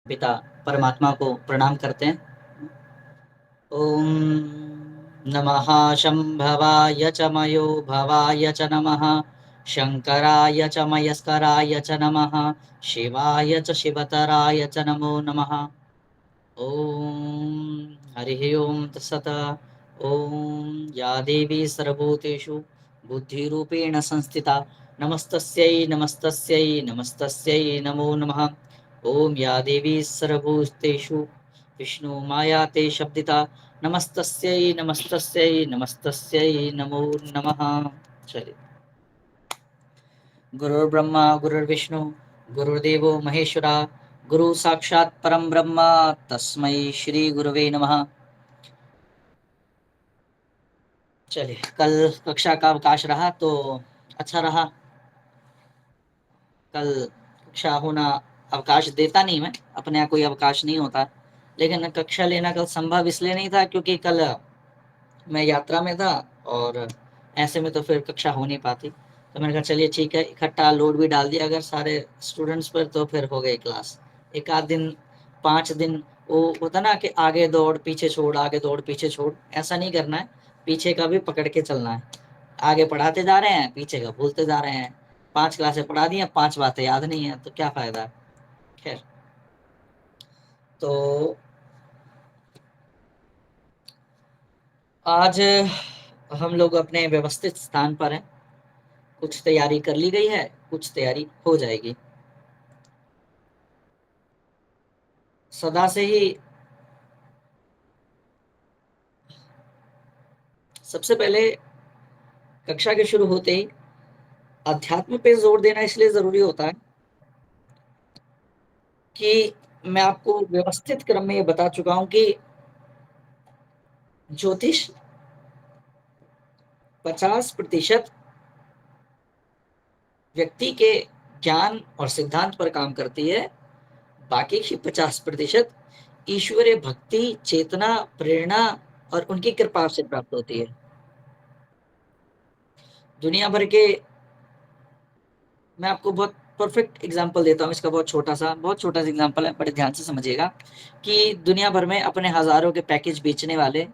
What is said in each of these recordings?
पिता परमात्मा को प्रणाम करते हैं। ओम नमः शंभवाय च मयो भवाय च नमः, शंकराय च मयस्कराय च नमः, शिवाय च शिवतराय च नमो नमः। ओम हरिः ओम तत्सत्। ओम या देवी सर्वभूतेषु बुद्धिरूपेण संस्थिता नमस्तस्यै नमस्तस्यै नमस्तस्यै नमो नमः। ओम या देवी सर्वभूतेषु विष्णु माया ते शब्दिता नमस्तस्यै नमस्तस्यै नमस्तस्यै नमो नमः। चलिए, गुरुर्ब्रह्मा गुरुर्विष्णु गुरुर्देवो महेश्वरा, गुरु साक्षात् परम ब्रह्म तस्मै श्री गुरुवे नमः। चलिए, कल कक्षा का अवकाश रहा तो अच्छा रहा। कल कक्षा होना अवकाश देता नहीं, मैं अपने यहाँ कोई अवकाश नहीं होता, लेकिन कक्षा लेना कल संभव इसलिए नहीं था क्योंकि कल मैं यात्रा में था और ऐसे में तो फिर कक्षा हो नहीं पाती। तो मैंने कहा चलिए ठीक है, इकट्ठा लोड भी डाल दिया अगर सारे स्टूडेंट्स पर तो फिर हो गई क्लास। एक आध दिन, 5 दिन वो होता ना कि आगे दौड़ पीछे छोड़, आगे दौड़ पीछे छोड़, ऐसा नहीं करना है। पीछे का भी पकड़ के चलना है। आगे पढ़ाते जा रहे हैं, पीछे का भूलते जा रहे हैं। 5 क्लासें पढ़ा दी हैं, 5 बातें याद नहीं है, तो क्या फायदा। खैर, तो आज हम लोग अपने व्यवस्थित स्थान पर हैं। कुछ तैयारी कर ली गई है, कुछ तैयारी हो जाएगी। सदा से ही सबसे पहले कक्षा के शुरू होते ही अध्यात्म पे जोर देना इसलिए जरूरी होता है कि मैं आपको व्यवस्थित क्रम में ये बता चुका हूं कि ज्योतिष 50% व्यक्ति के ज्ञान और सिद्धांत पर काम करती है, बाकी की 50% ईश्वरीय भक्ति, चेतना, प्रेरणा और उनकी कृपा से प्राप्त होती है। दुनिया भर के, मैं आपको बहुत परफेक्ट एग्जांपल देता हूँ इसका, बहुत छोटा सा एग्जांपल है, बड़े ध्यान से समझिएगा कि दुनिया भर में अपने हजारों के पैकेज बेचने वाले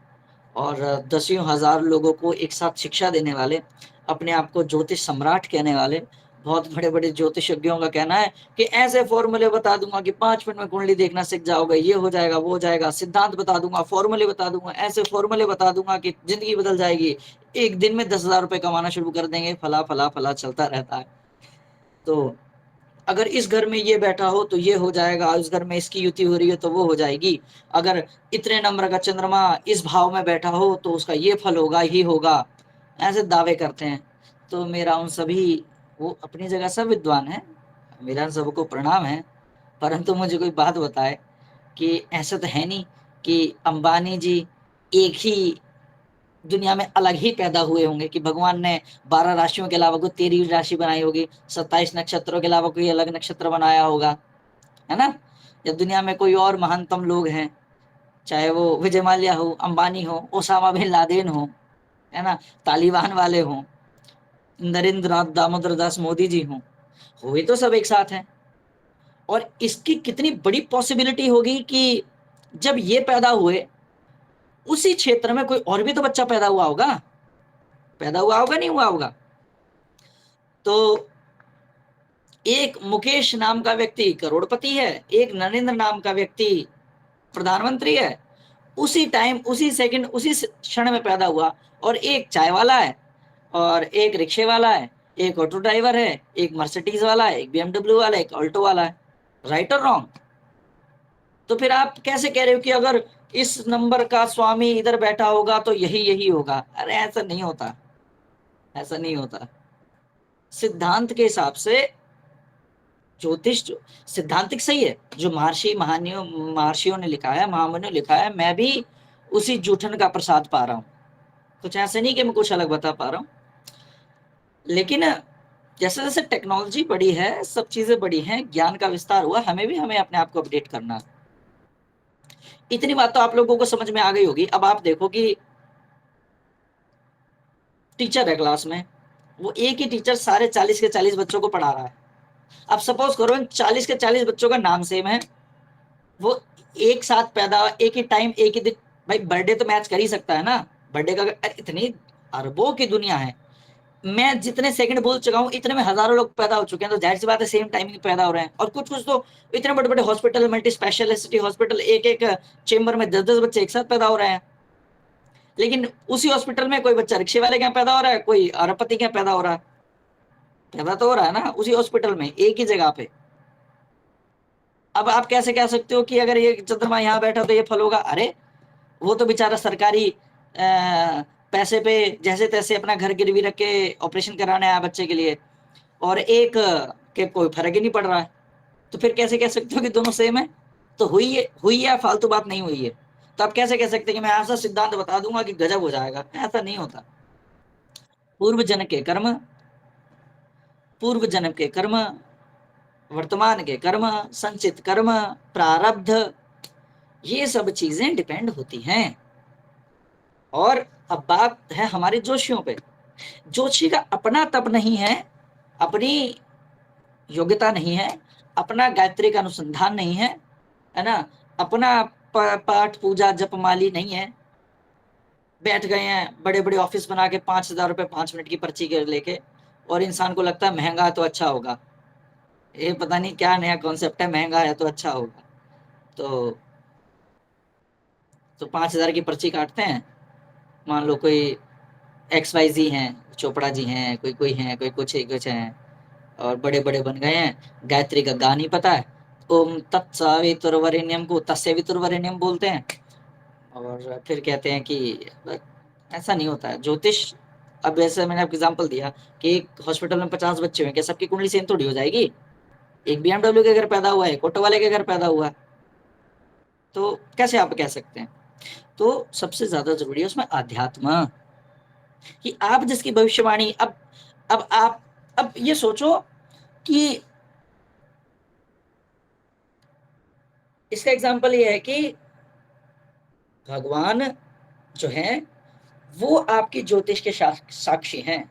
और दसियों हजार लोगों को एक साथ शिक्षा देने वाले, अपने आप को ज्योतिष सम्राट कहने वाले बहुत बड़े बड़े ज्योतिषज्ञों का कहना है कि ऐसे फॉर्मूले बता दूंगा कि 5 मिनट में कुंडली देखना सीख जाओगे, ये हो जाएगा वो हो जाएगा, सिद्धांत बता दूंगा, फॉर्मूले बता दूंगा, ऐसे फॉर्मूले बता दूंगा कि जिंदगी बदल जाएगी, एक दिन में 10,000 रुपए कमाना शुरू कर देंगे, फला फला फला चलता रहता है। तो अगर इस घर में ये बैठा हो तो ये हो जाएगा, इस घर में इसकी युति हो रही है तो वो हो जाएगी, अगर इतने नंबर का चंद्रमा इस भाव में बैठा हो तो उसका ये फल होगा ही होगा, ऐसे दावे करते हैं। तो मेरा उन सभी, वो अपनी जगह सब विद्वान है, मेरा सबको प्रणाम है, परंतु मुझे कोई बात बताए कि ऐसा तो है नहीं कि अंबानी जी एक ही दुनिया में अलग ही पैदा हुए होंगे, कि भगवान ने 12 राशियों के अलावा कोई 13 राशि बनाई होगी, 27 नक्षत्रों के अलावा कोई अलग नक्षत्र बनाया होगा, है ना। या दुनिया में कोई और महानतम लोग हैं, चाहे वो विजय माल्या हो, अंबानी हो, ओसामा बिन लादेन हो, है ना, तालिबान वाले हो, नरेंद्र नाथ दामोदर दास मोदी जी हो, हुए तो सब एक साथ हैं। और इसकी कितनी बड़ी पॉसिबिलिटी होगी कि जब ये पैदा हुए उसी क्षेत्र में कोई और भी तो बच्चा पैदा हुआ होगा, नहीं हुआ होगा। तो एक मुकेश नाम का व्यक्ति करोड़पति है, एक नरेंद्र नाम का व्यक्ति प्रधानमंत्री है, उसी टाइम, उसी सेकंड, उसी क्षण में पैदा हुआ। और एक चाय वाला है, और एक रिक्शे वाला है, एक ऑटो ड्राइवर है, एक मर्सिडीज वाला है, एक बीएमडब्ल्यू वाला है, एक ऑल्टो वाला है। राइट और रॉन्ग? तो फिर आप कैसे कह रहे हो कि अगर इस नंबर का स्वामी इधर बैठा होगा तो यही यही होगा? अरे ऐसा नहीं होता, ऐसा नहीं होता। सिद्धांत के हिसाब से ज्योतिष जो सिद्धांतिक सही है, जो महर्षियों ने लिखा है, महामुनियों ने लिखा है, मैं भी उसी जूठन का प्रसाद पा रहा हूँ। कुछ ऐसे नहीं कि मैं कुछ अलग बता पा रहा हूँ, लेकिन जैसे जैसे टेक्नोलॉजी बढ़ी है, सब चीजें बढ़ी हैं, ज्ञान का विस्तार हुआ, हमें अपने आप को अपडेट करना। इतनी बात तो आप लोगों को समझ में आ गई होगी। अब आप देखो कि टीचर है क्लास में, वो एक ही टीचर सारे 40 के 40 बच्चों को पढ़ा रहा है। अब सपोज करो इन 40 के 40 बच्चों का नाम सेम है, वो एक साथ पैदा, एक ही टाइम, एक ही दिन। भाई बर्थडे तो मैच कर ही सकता है ना, बर्थडे का अरे इतनी अरबों की दुनिया है, मैं जितने सेकंड बोल चुका हूँ इतने में हजारों लोग पैदा हो चुके हैं, तो जाहिर सी बात है सेम टाइमिंग पैदा हो रहे हैं। और कुछ कुछ तो इतने बड़े बड़े हॉस्पिटल, मल्टी स्पेशलिटी हॉस्पिटल, एक एक चेम्बर में 10-10 बच्चे एक साथ पैदा हो रहे हैं। लेकिन उसी हॉस्पिटल में कोई बच्चा रिक्शे वाले के यहाँ पैदा हो रहा है, कोई अरबपति के यहाँ पैदा हो रहा है, पैदा तो हो रहा है ना उसी हॉस्पिटल में, एक ही जगह पे। अब आप कैसे कह सकते हो कि अगर ये चंद्रमा यहाँ बैठा तो ये फल होगा? अरे वो तो बेचारा सरकारी पैसे पे जैसे तैसे अपना घर गिरवी रख के ऑपरेशन कराने आया बच्चे के लिए, और एक के कोई फर्क ही नहीं पड़ रहा है। तो फिर कैसे कह सकते हो कि दोनों सेम है? तो हुई है, फालतू बात नहीं हुई है। तो आप कैसे कह सकते हैं कि मैं ऐसा सिद्धांत बता दूंगा कि गजब हो जाएगा? ऐसा नहीं होता। पूर्व जन्म के कर्म, पूर्व जन्म के कर्म, वर्तमान के कर्म, संचित कर्म, प्रारब्ध, ये सब चीजें डिपेंड होती हैं। और अब बात है हमारे जोशियों पे। जोशी का अपना तप नहीं है, अपनी योग्यता नहीं है, अपना गायत्री का अनुसंधान नहीं है ना, अपना पाठ पूजा जपमाली नहीं है। बैठ गए हैं बड़े बड़े ऑफिस बना के 5,000 रुपए 5 मिनट की पर्ची के लेके, और इंसान को लगता है महंगा तो अच्छा होगा। ये पता नहीं क्या नया कॉन्सेप्ट है, महंगा है तो अच्छा होगा। तो 5,000 की पर्ची काटते हैं। मान लो कोई XYZ हैं, चोपड़ा जी हैं, कोई कोई हैं, कोई कुछ हैं, और बड़े बड़े बन गए हैं। गायत्री का गा नहीं पता है, ओम तत्सवितुर्वरेण्यम को तस्य वितुर्वरेण्यम बोलते हैं। और फिर कहते हैं कि ऐसा नहीं होता है ज्योतिष। अब जैसे मैंने आपको एग्जाम्पल दिया कि एक हॉस्पिटल में 50 बच्चे हुए, क्या सबकी कुंडली सेम थोड़ी हो जाएगी? एक BMW के घर पैदा हुआ है, एक ऑटो वाले के घर पैदा हुआ है, तो कैसे आप कह सकते हैं? तो सबसे ज्यादा जरूरी है उसमें आध्यात्म, कि आप जिसकी भविष्यवाणी, अब आप अब ये सोचो कि इसका एग्जाम्पल ये है कि भगवान जो है वो आपकी ज्योतिष के साक्षी हैं।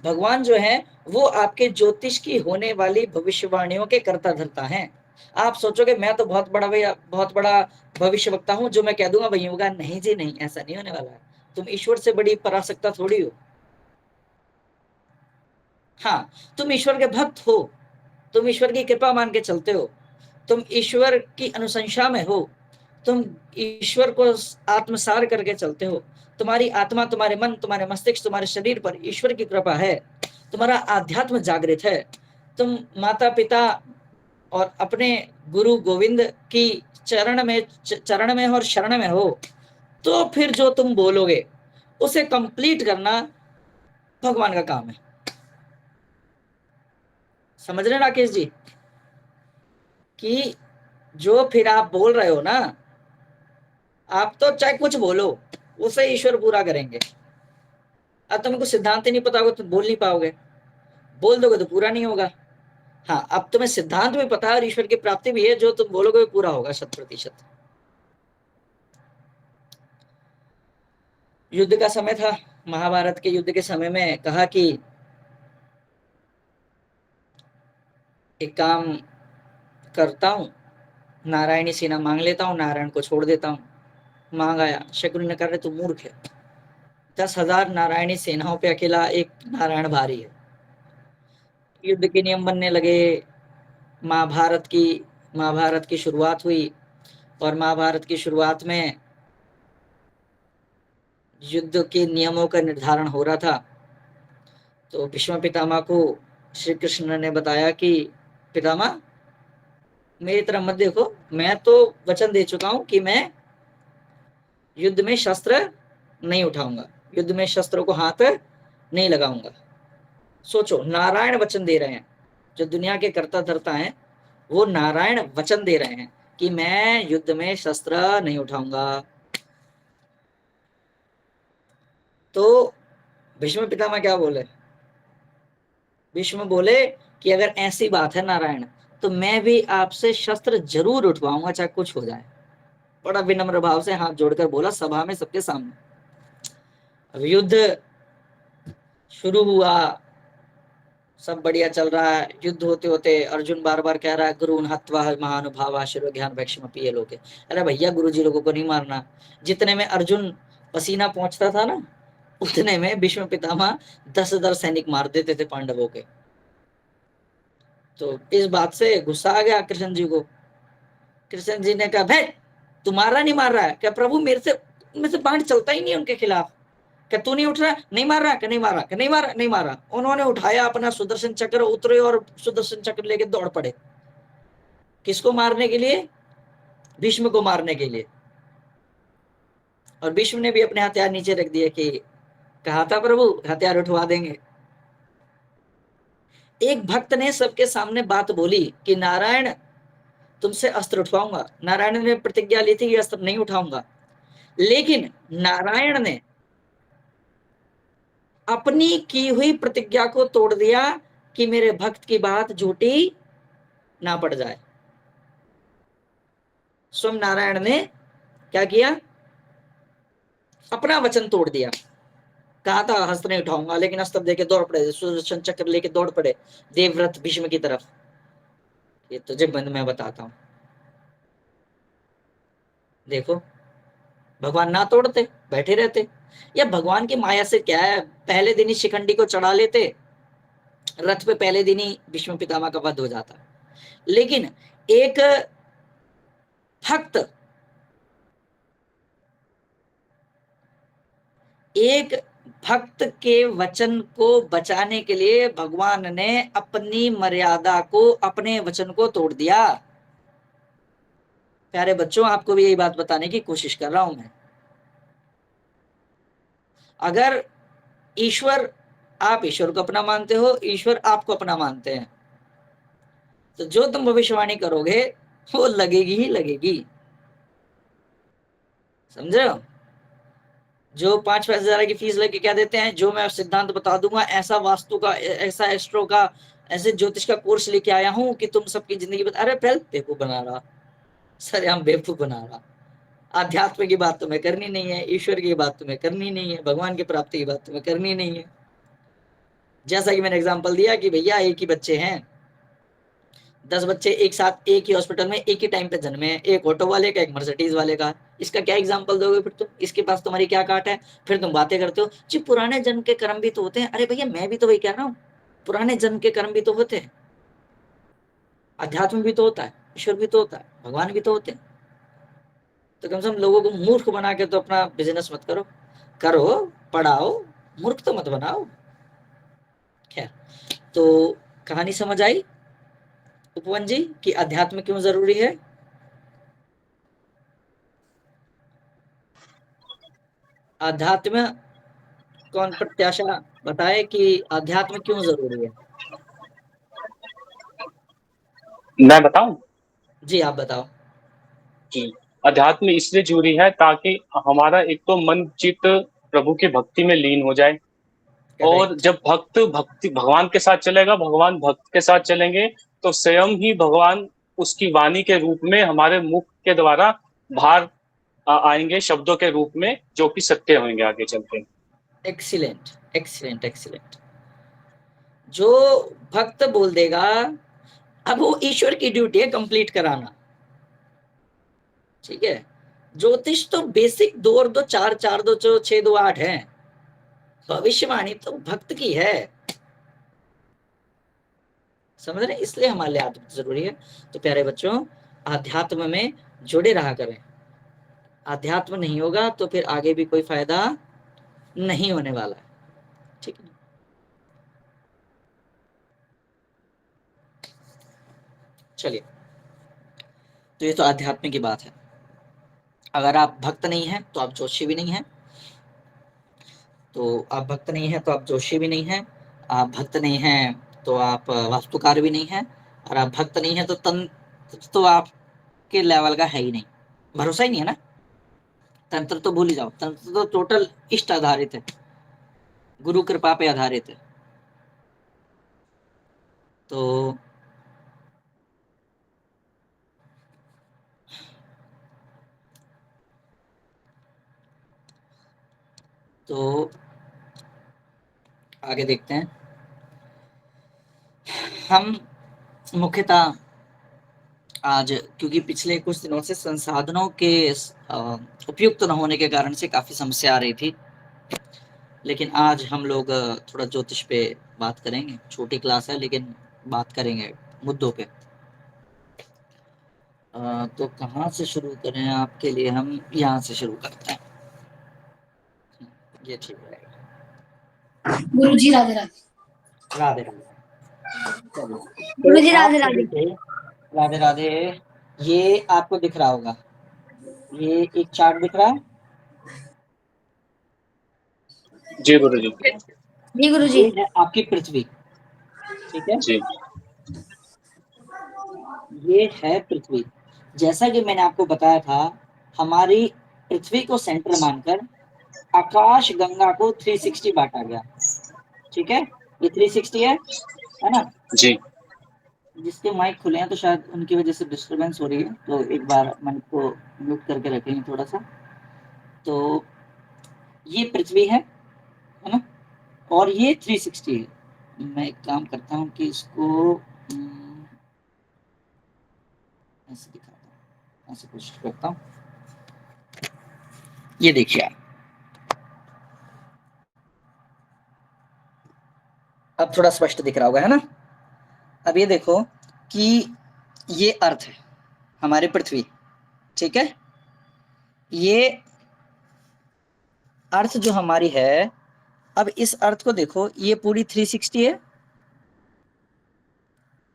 भगवान जो है वो आपके ज्योतिष की होने वाली भविष्यवाणियों के कर्ता धर्ता हैं। आप सोचोगे मैं तो बहुत बड़ा भैया, बहुत बड़ा भविष्य वक्ता हूं, जो मैं कह दूंगा वही होगा। नहीं जी नहीं, ऐसा नहीं होने वाला है। तुम ईश्वर से बड़ी पराशक्ता थोड़ी हो। हाँ, तुम ईश्वर के भक्त हो, तुम ईश्वर की कृपा मान के चलते हो, तुम ईश्वर की अनुशंसा में हो, तुम ईश्वर को आत्मसार करके चलते हो। तुम्हारी आत्मा, तुम्हारे मन, तुम्हारे मस्तिष्क, तुम्हारे शरीर पर ईश्वर की कृपा है, तुम्हारा आध्यात्म जागृत है, तुम माता पिता और अपने गुरु गोविंद की चरण में और शरण में हो, तो फिर जो तुम बोलोगे उसे कंप्लीट करना भगवान का काम है। समझ रहे राकेश जी? कि जो फिर आप बोल रहे हो ना, आप तो चाहे कुछ बोलो उसे ईश्वर पूरा करेंगे। अब तुमको सिद्धांत ही नहीं पता होगा तो बोल नहीं पाओगे, बोल दोगे तो पूरा नहीं होगा। हाँ, अब तुम्हें सिद्धांत भी पता है और ईश्वर की प्राप्ति भी है, जो तुम बोलोगे वो पूरा होगा 100%। युद्ध का समय था, महाभारत के युद्ध के समय में कहा कि एक काम करता हूँ, नारायणी सेना मांग लेता हूँ, नारायण को छोड़ देता हूँ। मांग आया, शकुनी ने कहा रहे तू मूर्ख है, 10,000 नारायणी सेनाओं पे अकेला एक नारायण भारी है। युद्ध के नियम बनने लगे। महाभारत की महाभारत की शुरुआत हुई, और महाभारत की शुरुआत में युद्ध के नियमों का निर्धारण हो रहा था। तो भीष्म पितामह को श्री कृष्ण ने बताया कि पितामह मेरी तरफ मत देखो, मैं तो वचन दे चुका हूं कि मैं युद्ध में शस्त्र नहीं उठाऊंगा, युद्ध में शस्त्रों को हाथ नहीं लगाऊंगा। सोचो, नारायण वचन दे रहे हैं, जो दुनिया के कर्ता धर्ता हैं वो नारायण वचन दे रहे हैं कि मैं युद्ध में शस्त्र नहीं उठाऊंगा। तो भीष्म पितामह क्या बोले? भीष्म बोले कि अगर ऐसी बात है नारायण, तो मैं भी आपसे शस्त्र जरूर उठवाऊंगा चाहे कुछ हो जाए। बड़ा विनम्र भाव से हाथ जोड़कर बोला सभा में सबके सामने। अब युद्ध शुरू हुआ, सब बढ़िया चल रहा है। युद्ध होते होते अर्जुन बार बार कह रहा है गुरुन हत्वा महानुभावा शिरो ज्ञान वैक्षमपि ये लोग। अरे भैया गुरु जी लोगों को नहीं मारना। जितने में अर्जुन पसीना पहुंचता था ना, उतने में भीष्म पितामह 10,000 सैनिक मार देते थे पांडवों के। तो इस बात से गुस्सा आ गया कृष्ण जी को। कृष्ण जी ने कहा भाई तू मार रहा नहीं मार रहा है क्या प्रभु, मेरे से बाण चलता ही नहीं उनके खिलाफ। क्या तू नहीं उठ रहा, नहीं मार रहा, क्या नहीं मार रहा, क्या नहीं मार रहा, नहीं मारा। उन्होंने उठाया अपना सुदर्शन चक्र, उतरे और सुदर्शन चक्र लेके दौड़ पड़े। किसको मारने के लिए? भीष्म को मारने के लिए। और भीष्म ने भी अपने हथियार नीचे रख दिए कि कहा था प्रभु हथियार उठवा देंगे। एक भक्त ने सबके सामने बात बोली कि नारायण तुमसे अस्त्र उठवाऊंगा। नारायण ने प्रतिज्ञा ली थी कि अस्त्र नहीं उठाऊंगा, लेकिन नारायण ने अपनी की हुई प्रतिज्ञा को तोड़ दिया कि मेरे भक्त की बात झूठी ना पड़ जाए। स्वयं नारायण ने क्या किया? अपना वचन तोड़ दिया। कहा था हस्त्र नहीं उठाऊंगा, लेकिन अस्त्र देके दौड़ पड़े, सुदर्शन चक्र लेके दौड़ पड़े देवव्रत भीष्म की तरफ। ये तुझे बंद मैं बताता हूं। देखो भगवान ना तोड़ते, बैठे रहते। या भगवान की माया से क्या है, पहले दिन ही शिखंडी को चढ़ा लेते, रथ पे पहले दिन ही भीष्म पितामह का वध हो जाता। लेकिन एक भक्त, एक भक्त के वचन को बचाने के लिए भगवान ने अपनी मर्यादा को, अपने वचन को तोड़ दिया। प्यारे बच्चों आपको भी यही बात बताने की कोशिश कर रहा हूं मैं। अगर ईश्वर, आप ईश्वर को अपना मानते हो, ईश्वर आपको अपना मानते हैं, तो जो तुम भविष्यवाणी करोगे वो लगेगी ही लगेगी। समझे? जो 5-5 हजार की फीस लेके क्या देते हैं, जो मैं सिद्धांत बता दूंगा, ऐसा वास्तु का, ऐसा एस्ट्रो का, ऐसे ज्योतिष का कोर्स लेके आया हूं कि तुम सबकी जिंदगी बता। अरे पहले बेवकूफ बना रहा, सर हम बेवकूफ बना रहा। आध्यात्म की बात तुम्हें करनी नहीं है, ईश्वर की बात तुम्हें करनी नहीं है, भगवान की प्राप्ति की बात तुम्हें करनी नहीं है। जैसा कि मैंने एग्जाम्पल दिया कि भैया एक ही बच्चे हैं, 10 बच्चे एक साथ एक ही हॉस्पिटल में एक ही टाइम पे जन्मे हैं, एक ऑटो वाले का एक मर्सिडीज वाले का। इसका क्या एग्जाम्पल दोगे फिर तुम? इसके पास तुम्हारी क्या काट है? फिर तुम बातें करते हो जी पुराने जन्म के कर्म भी तो होते हैं। अरे भैया मैं भी तो वही कह रहा हूँ, पुराने जन्म के कर्म भी तो होते हैं। अध्यात्म भी तो होता है, ईश्वर भी तो होता है, भगवान भी तो होते हैं। तो कम से कम लोगों को मूर्ख बना के तो अपना बिजनेस मत करो। करो, पढ़ाओ, मूर्ख तो मत बनाओ। खैर, तो कहानी समझ आई उपवन जी कि अध्यात्म क्यों जरूरी है? अध्यात्म, कौन प्रत्याशा बताए कि अध्यात्म क्यों जरूरी है? मैं बताऊं जी आप बताओ। कि अध्यात्म इसलिए जरूरी है ताकि हमारा एक तो मन चित्त प्रभु की भक्ति में लीन हो जाए। और करेक्ट। जब भक्त भक्ति भगवान के साथ चलेगा, भगवान भक्त के साथ चलेंगे, तो स्वयं ही भगवान उसकी वाणी के रूप में हमारे मुख के द्वारा बाहर आएंगे, शब्दों के रूप में, जो कि सत्य होंगे आगे चल के। Excellent, excellent, excellent. जो भक्त बोल देगा, अब वो ईश्वर की ड्यूटी है कंप्लीट कराना। ठीक है? ज्योतिष तो बेसिक 2 और 2 4, 4 2 6 2 8 है। भविष्यवाणी तो भक्त की है। समझ रहे? इसलिए हमारे लिए आध्यात्म जरूरी है। तो प्यारे बच्चों, आध्यात्म में जुड़े रहा करें। आध्यात्म नहीं होगा तो फिर आगे भी कोई फायदा नहीं होने वाला है। ठीक है? चलिए, तो ये तो आध्यात्म की बात है। अगर आप भक्त नहीं हैं तो आप जोशी भी नहीं हैं। तो आप भक्त नहीं हैं तो आप जोशी भी नहीं हैं। आप भक्त नहीं हैं तो आप वास्तुकार भी नहीं हैं। और आप भक्त नहीं हैं तो तंत्र तो आपके लेवल का है ही नहीं। भरोसा ही नहीं है ना। तंत्र तो भूल ही जाओ, तंत्र तो टोटल इष्ट आधारित है, गुरु कृपा पे आधारित है। तो तो आगे देखते हैं। हम मुख्यतः आज, क्योंकि पिछले कुछ दिनों से संसाधनों के उपयुक्त न होने के कारण से काफी समस्या आ रही थी, लेकिन आज हम लोग थोड़ा ज्योतिष पे बात करेंगे। छोटी क्लास है लेकिन बात करेंगे मुद्दों पे। तो कहाँ से शुरू करें? आपके लिए हम यहाँ से शुरू करते हैं, ये ठीक रहेगा। गुरु जी राधे राधे। राधे राधे। चलिए, गुरु जी तो आप राधे राधे। देखिए, राधे राधे। ये आपको दिख रहा होगा, ये एक चार्ट दिख रहा है। जी गुरु जी। जी गुरु जी। ये है आपकी पृथ्वी, ठीक है। जी ये है पृथ्वी। जैसा कि मैंने आपको बताया था, हमारी पृथ्वी को सेंटर मानकर आकाश गंगा को 360 बांटा गया, ठीक है। ये 360 है ना। जी जिसके माइक खुले हैं तो शायद उनकी वजह से डिस्टरबेंस हो रही है, तो एक बार माइक को म्यूट करके रखेंगे थोड़ा सा। तो ये पृथ्वी है ना, और ये 360 है। मैं एक काम करता हूँ कि इसको ऐसे दिखाता हूँ, ऐसे कोशिश करता हूँ। ये देखिए आप, अब थोड़ा स्पष्ट दिख रहा होगा, है ना। अब ये देखो कि ये अर्थ है, हमारी पृथ्वी, ठीक है। ये अर्थ जो हमारी है, अब इस अर्थ को देखो, ये पूरी 360 है,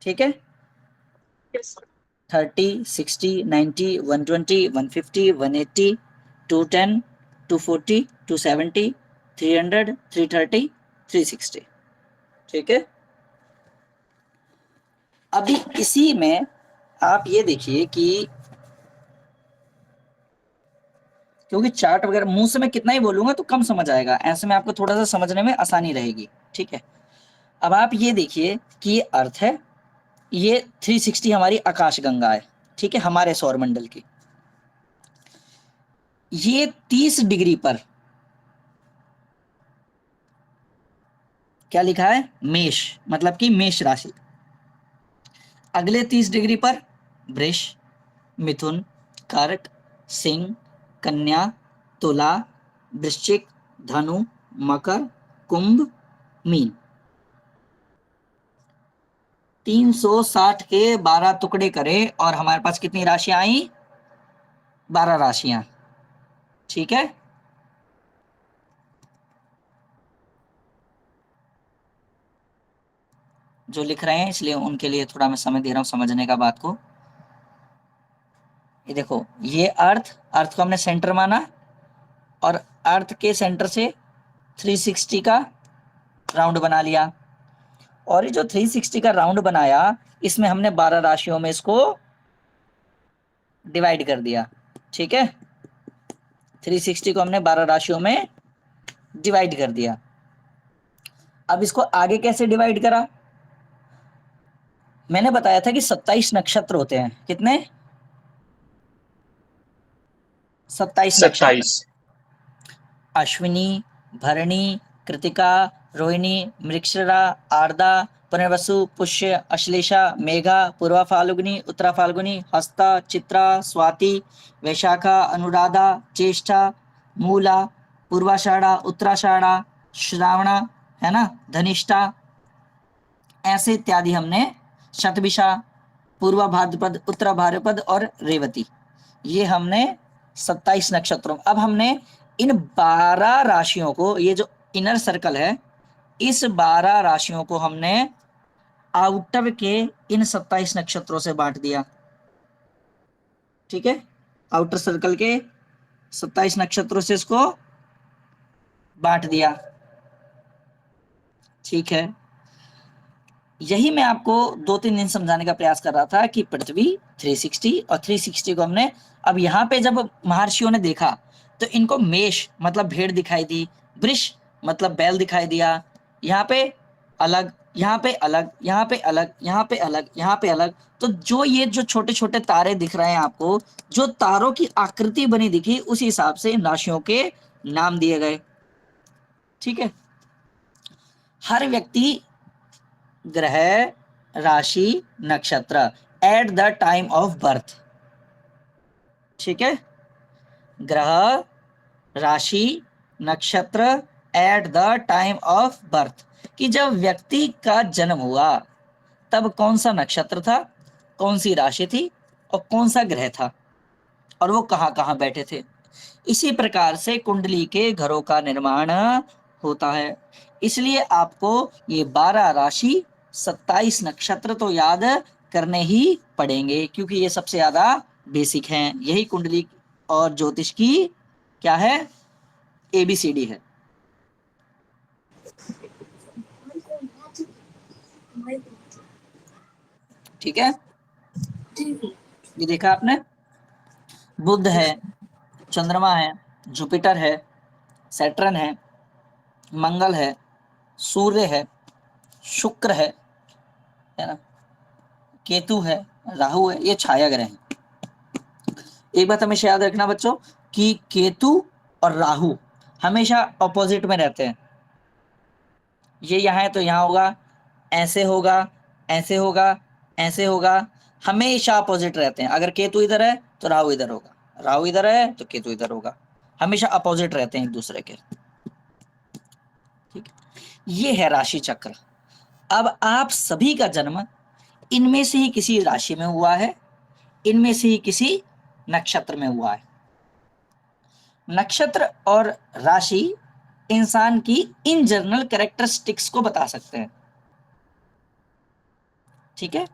ठीक है। 30, 60, 90, 120, 150, 180, 210, 240, 270, 300, 330, 360, ठीक है। अभी इसी में आप ये देखिए कि क्योंकि चार्ट वगैरह मुंह से मैं कितना ही बोलूंगा तो कम समझ आएगा, ऐसे में आपको थोड़ा सा समझने में आसानी रहेगी, ठीक है। अब आप ये देखिए कि ये अर्थ है, ये 360 हमारी आकाश गंगा है, ठीक है, हमारे सौर मंडल की। ये 30 डिग्री पर क्या लिखा है? मेष, मतलब कि मेष राशि। अगले 30 डिग्री पर वृष, मिथुन, कर्क, सिंह, कन्या, तुला, वृश्चिक, धनु, मकर, कुंभ, मीन। 360 के 12 टुकड़े करें और हमारे पास कितनी राशियां आई? 12 राशियां, ठीक है। जो लिख रहे हैं इसलिए उनके लिए थोड़ा मैं समय दे रहा हूं समझने का बात को। ये देखो, ये अर्थ को हमने सेंटर माना और अर्थ के सेंटर से 360 का राउंड बना लिया, और ये जो 360 का राउंड बनाया, इसमें हमने 12 राशियों में इसको डिवाइड कर दिया, ठीक है। 360 को हमने 12 राशियों में डिवाइड कर दिया। अब इसको आगे कैसे डिवाइड करा? मैंने बताया था कि 27 नक्षत्र होते हैं। कितने? 27 नक्षत्र। 27। अश्विनी, भरणी, कृतिका, रोहिणी, मृगशिरा, आर्द्रा, पुनर्वसु, पुष्य, अश्लेषा, मेघा, पूर्वा फाल्गुनी, उत्तरा फाल्गुनी, हस्ता, चित्रा, स्वाति, वैशाखा, अनुराधा, ज्येष्ठा, मूला, पूर्वाषाढ़ा, उत्तराषाढ़ा, श्रावणा, है ना, धनिष्ठा, ऐसे इत्यादि हमने, शतभिषा, पूर्वा भाद्रपद, उत्तरा भाद्रपद और रेवती, ये हमने 27 नक्षत्रों। अब हमने इन 12 राशियों को, ये जो इनर सर्कल है, इस 12 राशियों को हमने आउटर के इन 27 नक्षत्रों से बांट दिया, ठीक है। आउटर सर्कल के 27 नक्षत्रों से इसको बांट दिया, ठीक है। यही मैं आपको 2-3 दिन समझाने का प्रयास कर रहा था कि पृथ्वी 360 और 360 को हमने, अब यहाँ पे जब महर्षियों ने देखा तो इनको मेष मतलब भेड़ दिखाई दी, वृष मतलब बैल दिखाई दिया, यहाँ पे अलग, यहाँ पे अलग, यहाँ पे अलग, यहाँ पे अलग, यहाँ पे अलग। तो जो ये जो छोटे छोटे तारे दिख रहे हैं आपको, जो तारों की आकृति बनी दिखी, उस हिसाब से इन राशियों के नाम दिए गए, ठीक है। हर व्यक्ति, ग्रह, राशि नक्षत्र at the time of birth. ठीक है, ग्रह, राशि, नक्षत्र at the time of birth, कि जब व्यक्ति का जन्म हुआ तब कौन सा नक्षत्र था, कौन सी राशि थी और कौन सा ग्रह था और वो कहाँ कहाँ बैठे थे। इसी प्रकार से कुंडली के घरों का निर्माण होता है। इसलिए आपको ये 12 राशि 27 नक्षत्र तो याद करने ही पड़ेंगे, क्योंकि ये सबसे ज्यादा बेसिक हैं। यही कुंडली और ज्योतिष की क्या है, ABCD है। ठीक है, ये देखा आपने, बुध है, चंद्रमा है, जुपिटर है, सैटर्न है, मंगल है, सूर्य है, शुक्र है ना, केतु है, राहु है, ये छाया ग्रह हैं। एक बात हमेशा याद रखना बच्चों कि केतु और राहु हमेशा ऑपोजिट में रहते हैं। ये यहाँ है तो यहाँ होगा, ऐसे होगा, ऐसे होगा, ऐसे होगा, हमेशा अपोजिट रहते हैं। अगर केतु इधर है तो राहु इधर होगा, राहु इधर है तो केतु इधर होगा, हमेशा अपोजिट रहते हैं एक दूसरे के। ठीक है, ये है राशि चक्र। अब आप सभी का जन्म इनमें से ही किसी राशि में हुआ है, इनमें से ही किसी नक्षत्र में हुआ है। नक्षत्र और राशि इंसान की इन जनरल कैरेक्टरिस्टिक्स को बता सकते हैं। ठीक है,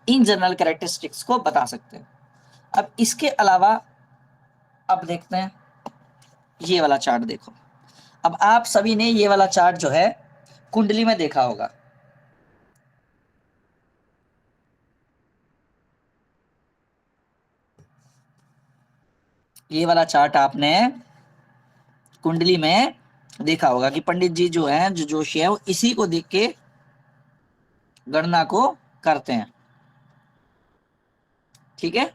इन जनरल कैरेक्टरिस्टिक्स को बता सकते हैं। अब इसके अलावा अब देखते हैं ये वाला चार्ट देखो। अब आप सभी ने ये वाला चार्ट जो है कुंडली में देखा होगा। ये वाला चार्ट आपने कुंडली में देखा होगा कि पंडित जी जो है, जो जोशी है, वो इसी को देख के गणना को करते हैं। ठीक है,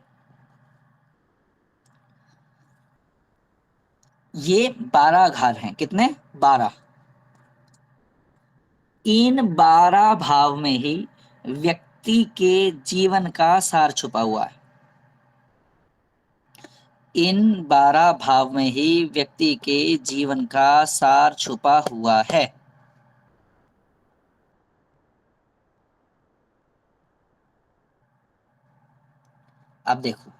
ये 12 घर हैं, कितने, 12। इन 12 भाव में ही व्यक्ति के जीवन का सार छुपा हुआ है। इन 12 भाव में ही व्यक्ति के जीवन का सार छुपा हुआ है। अब देखो,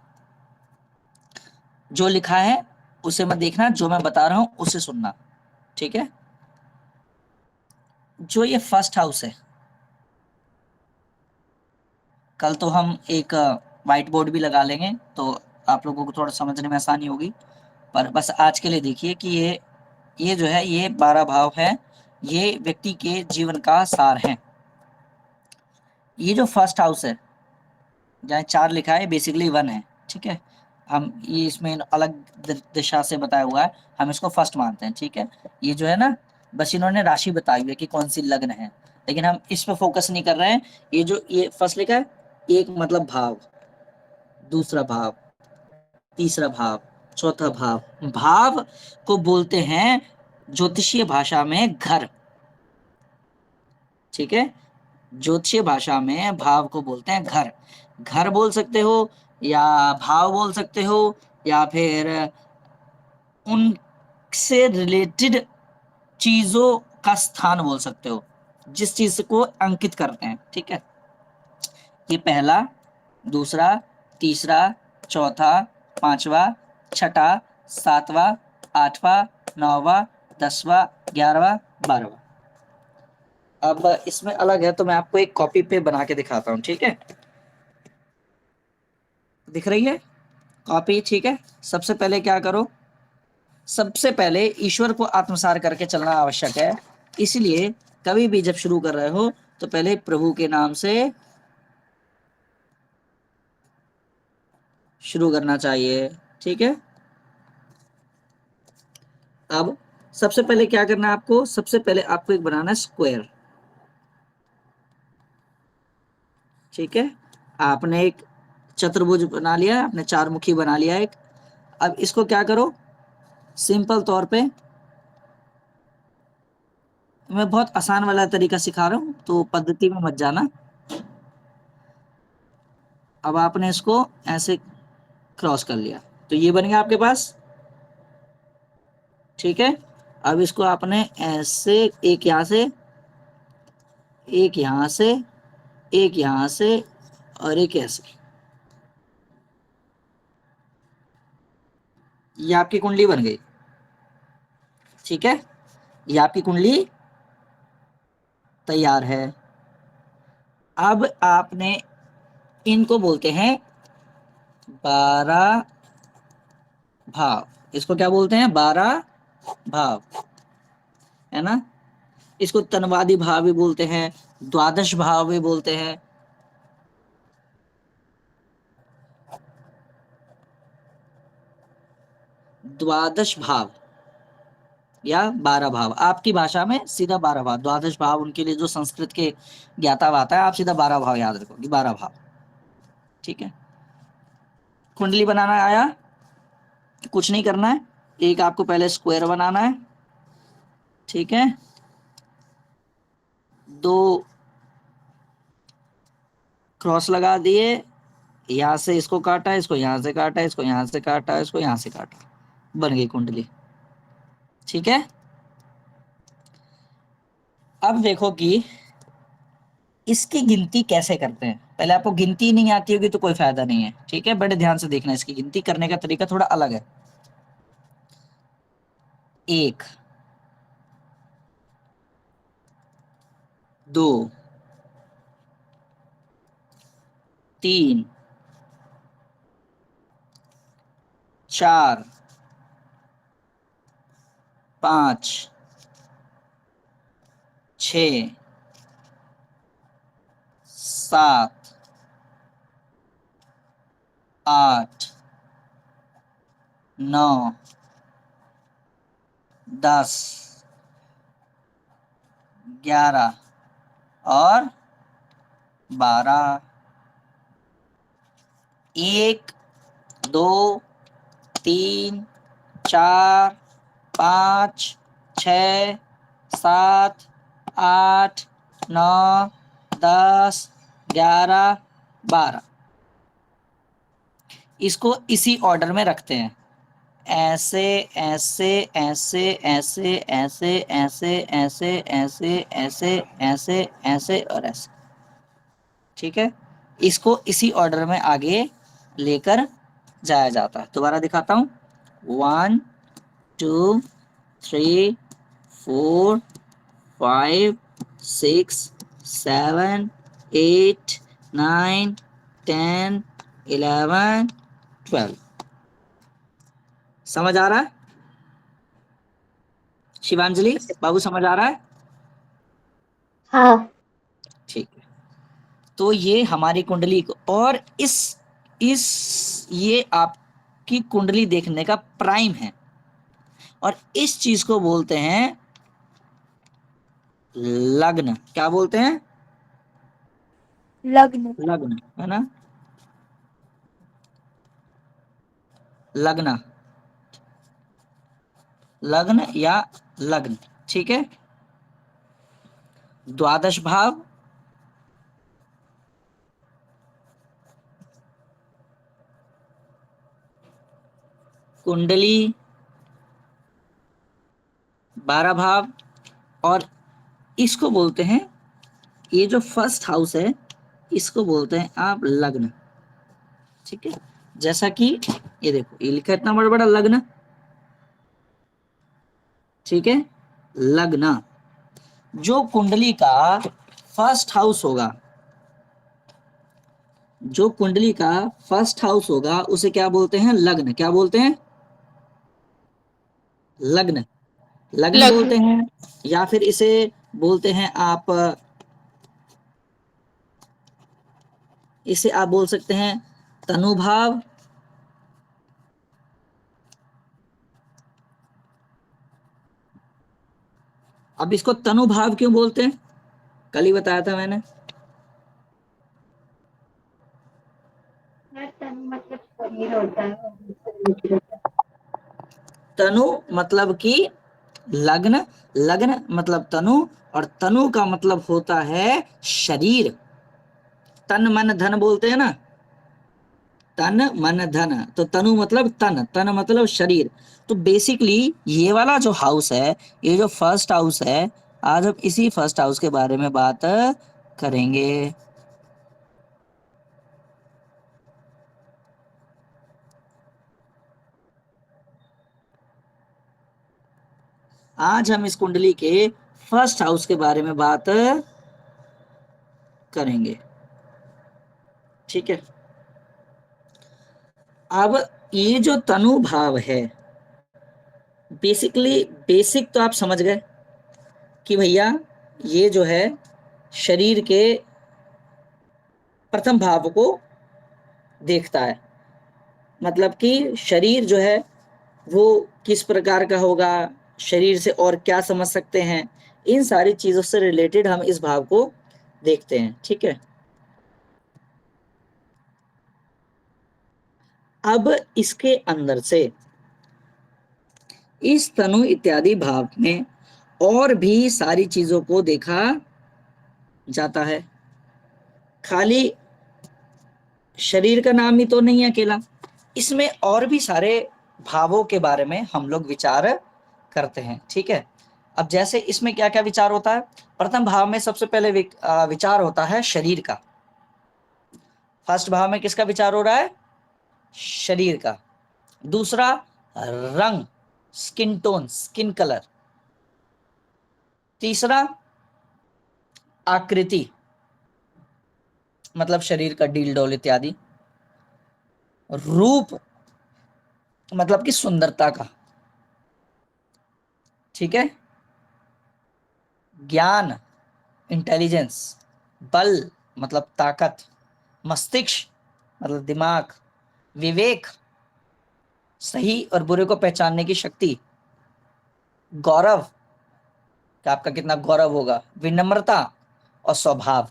जो लिखा है उसे मत देखना, जो मैं बता रहा हूं उसे सुनना। ठीक है, जो ये फर्स्ट हाउस है, कल तो हम एक व्हाइट बोर्ड भी लगा लेंगे तो आप लोगों को थोड़ा समझने में आसानी होगी, पर बस आज के लिए देखिए कि ये जो है, ये 12 भाव है, ये व्यक्ति के जीवन का सार है। ये जो फर्स्ट हाउस है, जहाँ 4 लिखा है, बेसिकली 1 है। ठीक है, हम ये इसमें अलग दिशा से बताया हुआ है, हम इसको फर्स्ट मानते हैं। ठीक है, ये जो है ना, बस इन्होंने राशि बताई हुई है कि कौन सी लग्न है, लेकिन हम इस पर फोकस नहीं कर रहे हैं। ये जो ये फर्स्ट लिखा है, एक मतलब भाव, दूसरा भाव, तीसरा भाव, चौथा भाव। भाव को बोलते हैं ज्योतिषीय भाषा में घर। ठीक है, ज्योतिषीय भाषा में भाव को बोलते हैं घर। घर बोल सकते हो या भाव बोल सकते हो या फिर उनसे रिलेटेड चीजों का स्थान बोल सकते हो, जिस चीज को अंकित करते हैं। ठीक है, ये पहला, दूसरा, तीसरा, चौथा, पांचवा, छठा, सातवां, आठवां, नौवां, 10वां, 11वां, 12वां। अब इसमें अलग है तो मैं आपको एक कॉपी पे बना के दिखाता हूँ। ठीक है, दिख रही है कॉपी? ठीक है, सबसे पहले क्या करो, सबसे पहले ईश्वर को आत्मसार करके चलना आवश्यक है। इसलिए कभी भी जब शुरू कर रहे हो तो पहले प्रभु के नाम से शुरू करना चाहिए। ठीक है, अब सबसे पहले क्या करना है आपको, सबसे पहले आपको एक बनाना है स्क्वायर। ठीक है, आपने एक चतुर्भुज बना लिया, आपने 4 मुखी बना लिया एक। अब इसको क्या करो, सिंपल तौर पे मैं बहुत आसान वाला तरीका सिखा रहा हूं तो पद्धति में मत जाना। अब आपने इसको ऐसे क्रॉस कर लिया तो ये बन गया आपके पास, ठीक है। अब इसको आपने ऐसे, एक यहाँ से, एक यहाँ से, एक यहाँ से और एक ऐसे, ये आपकी कुंडली बन गई, ठीक है। ये आपकी कुंडली तैयार है। अब आपने, इनको बोलते हैं 12 भाव। इसको क्या बोलते हैं? 12 भाव, है ना। इसको तनवादी भाव भी बोलते हैं, द्वादश भाव भी बोलते हैं। द्वादश भाव या 12 भाव, आपकी भाषा में सीधा 12 भाव। द्वादश भाव उनके लिए जो संस्कृत के ज्ञाता आता है, आप सीधा 12 भाव याद रखोगे, 12 भाव, ठीक है। कुंडली बनाना आया, कुछ नहीं करना है, एक आपको पहले स्क्वायर बनाना है, ठीक है। 2 क्रॉस लगा दिए, यहाँ से इसको काटा, इसको यहाँ से काटा, इसको यहाँ से काटा, इसको यहाँ से काटा, बन गई कुंडली, ठीक है। अब देखो कि इसकी गिनती कैसे करते हैं। पहले आपको गिनती नहीं आती होगी तो कोई फायदा नहीं है, ठीक है। बड़े ध्यान से देखना, इसकी गिनती करने का तरीका थोड़ा अलग है। 1 2 3 4 5 6 7 8 9 10 11 और 12। 1 2 3 4 5 6 7 8 9 10 11 12। इसको इसी ऑर्डर में रखते हैं, ऐसे ऐसे ऐसे ऐसे ऐसे ऐसे ऐसे ऐसे ऐसे ऐसे ऐसे और ऐसे, ठीक है। इसको इसी ऑर्डर में आगे लेकर जाया जाता है। दोबारा दिखाता हूं, 1 2 3 4 5 6 7 8 9 10 11 12। समझ आ रहा है शिवांजलि बाबू? समझ आ रहा है? हाँ। ठीक है। तो ये हमारी कुंडली को, और इस ये आपकी कुंडली देखने का प्राइम है, और इस चीज को बोलते हैं लग्न। क्या बोलते हैं? लग्न। लग्न, है ना, लग्न, लग्न या लग्न, ठीक है। द्वादश भाव, कुंडली, 12 भाव, और इसको बोलते हैं, ये जो फर्स्ट हाउस है इसको बोलते हैं आप लग्न, ठीक है। जैसा कि ये देखो, ये लिखा है इतना बड़ा बड़ा लग्न, ठीक है। लग्न, जो कुंडली का फर्स्ट हाउस होगा, जो कुंडली का फर्स्ट हाउस होगा उसे क्या बोलते हैं? लग्न। क्या बोलते हैं? लग्न, लग्न बोलते लग्न। हैं। या फिर इसे बोलते हैं आप, इसे आप बोल सकते हैं तनुभाव, अब इसको तनुभाव क्यों बोलते हैं? कल ही बताया था मैंने। मतलब शरीर होता है। तनु मतलब कि लग्न, लग्न मतलब तनु, और तनु का मतलब होता है शरीर। तन मन धन बोलते हैं ना, तन मन धन, तो तनु मतलब तन, तन मतलब शरीर। तो बेसिकली ये वाला जो हाउस है, ये जो फर्स्ट हाउस है, आज हम इसी फर्स्ट हाउस के बारे में बात करेंगे। आज हम इस कुंडली के फर्स्ट हाउस के बारे में बात करेंगे, ठीक है। अब ये जो तनु भाव है, बेसिकली बेसिक तो आप समझ गए कि भैया ये जो है शरीर के प्रथम भाव को देखता है। मतलब कि शरीर जो है वो किस प्रकार का होगा, शरीर से और क्या समझ सकते हैं, इन सारी चीजों से रिलेटेड हम इस भाव को देखते हैं, ठीक है। अब इसके अंदर से इस तनु इत्यादि भाव में और भी सारी चीजों को देखा जाता है। खाली शरीर का नाम ही तो नहीं है अकेला, इसमें और भी सारे भावों के बारे में हम लोग विचार करते हैं, ठीक है। अब जैसे इसमें क्या क्या विचार होता है, प्रथम भाव में सबसे पहले विचार होता है शरीर का। फर्स्ट भाव में किसका विचार हो रहा है, शरीर का। दूसरा रंग, स्किन टोन, स्किन कलर। तीसरा आकृति, मतलब शरीर का डील डोल इत्यादि। रूप मतलब कि सुंदरता का, ठीक है। ज्ञान, इंटेलिजेंस। बल मतलब ताकत। मस्तिष्क मतलब दिमाग। विवेक, सही और बुरे को पहचानने की शक्ति। गौरव, कि आपका कितना गौरव होगा। विनम्रता और स्वभाव।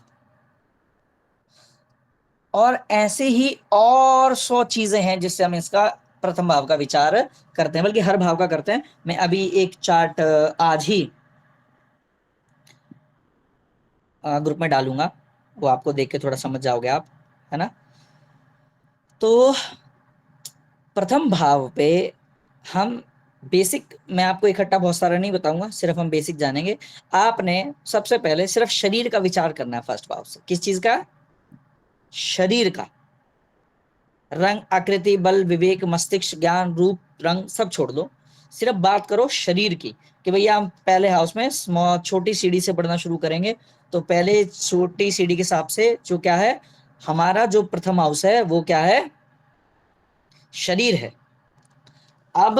और ऐसे ही और 100 चीजें हैं जिससे हम इसका प्रथम भाव का विचार करते हैं, बल्कि हर भाव का करते हैं। मैं अभी एक चार्ट आज ही ग्रुप में डालूंगा, वो आपको देख के थोड़ा समझ जाओगे आप, है ना। तो प्रथम भाव पे हम बेसिक, मैं आपको इकट्ठा बहुत सारा नहीं बताऊंगा, सिर्फ हम बेसिक जानेंगे। आपने सबसे पहले सिर्फ शरीर का विचार करना है फर्स्ट भाव से। किस चीज का, शरीर का। रंग, आकृति, बल, विवेक, मस्तिष्क, ज्ञान, रूप, रंग सब छोड़ दो, सिर्फ बात करो शरीर की। कि भैया हम पहले हाउस में छोटी सीढ़ी से बढ़ना शुरू करेंगे, तो पहले छोटी सीढ़ी के हिसाब से जो क्या है, हमारा जो प्रथम हाउस है वो क्या है, शरीर है। अब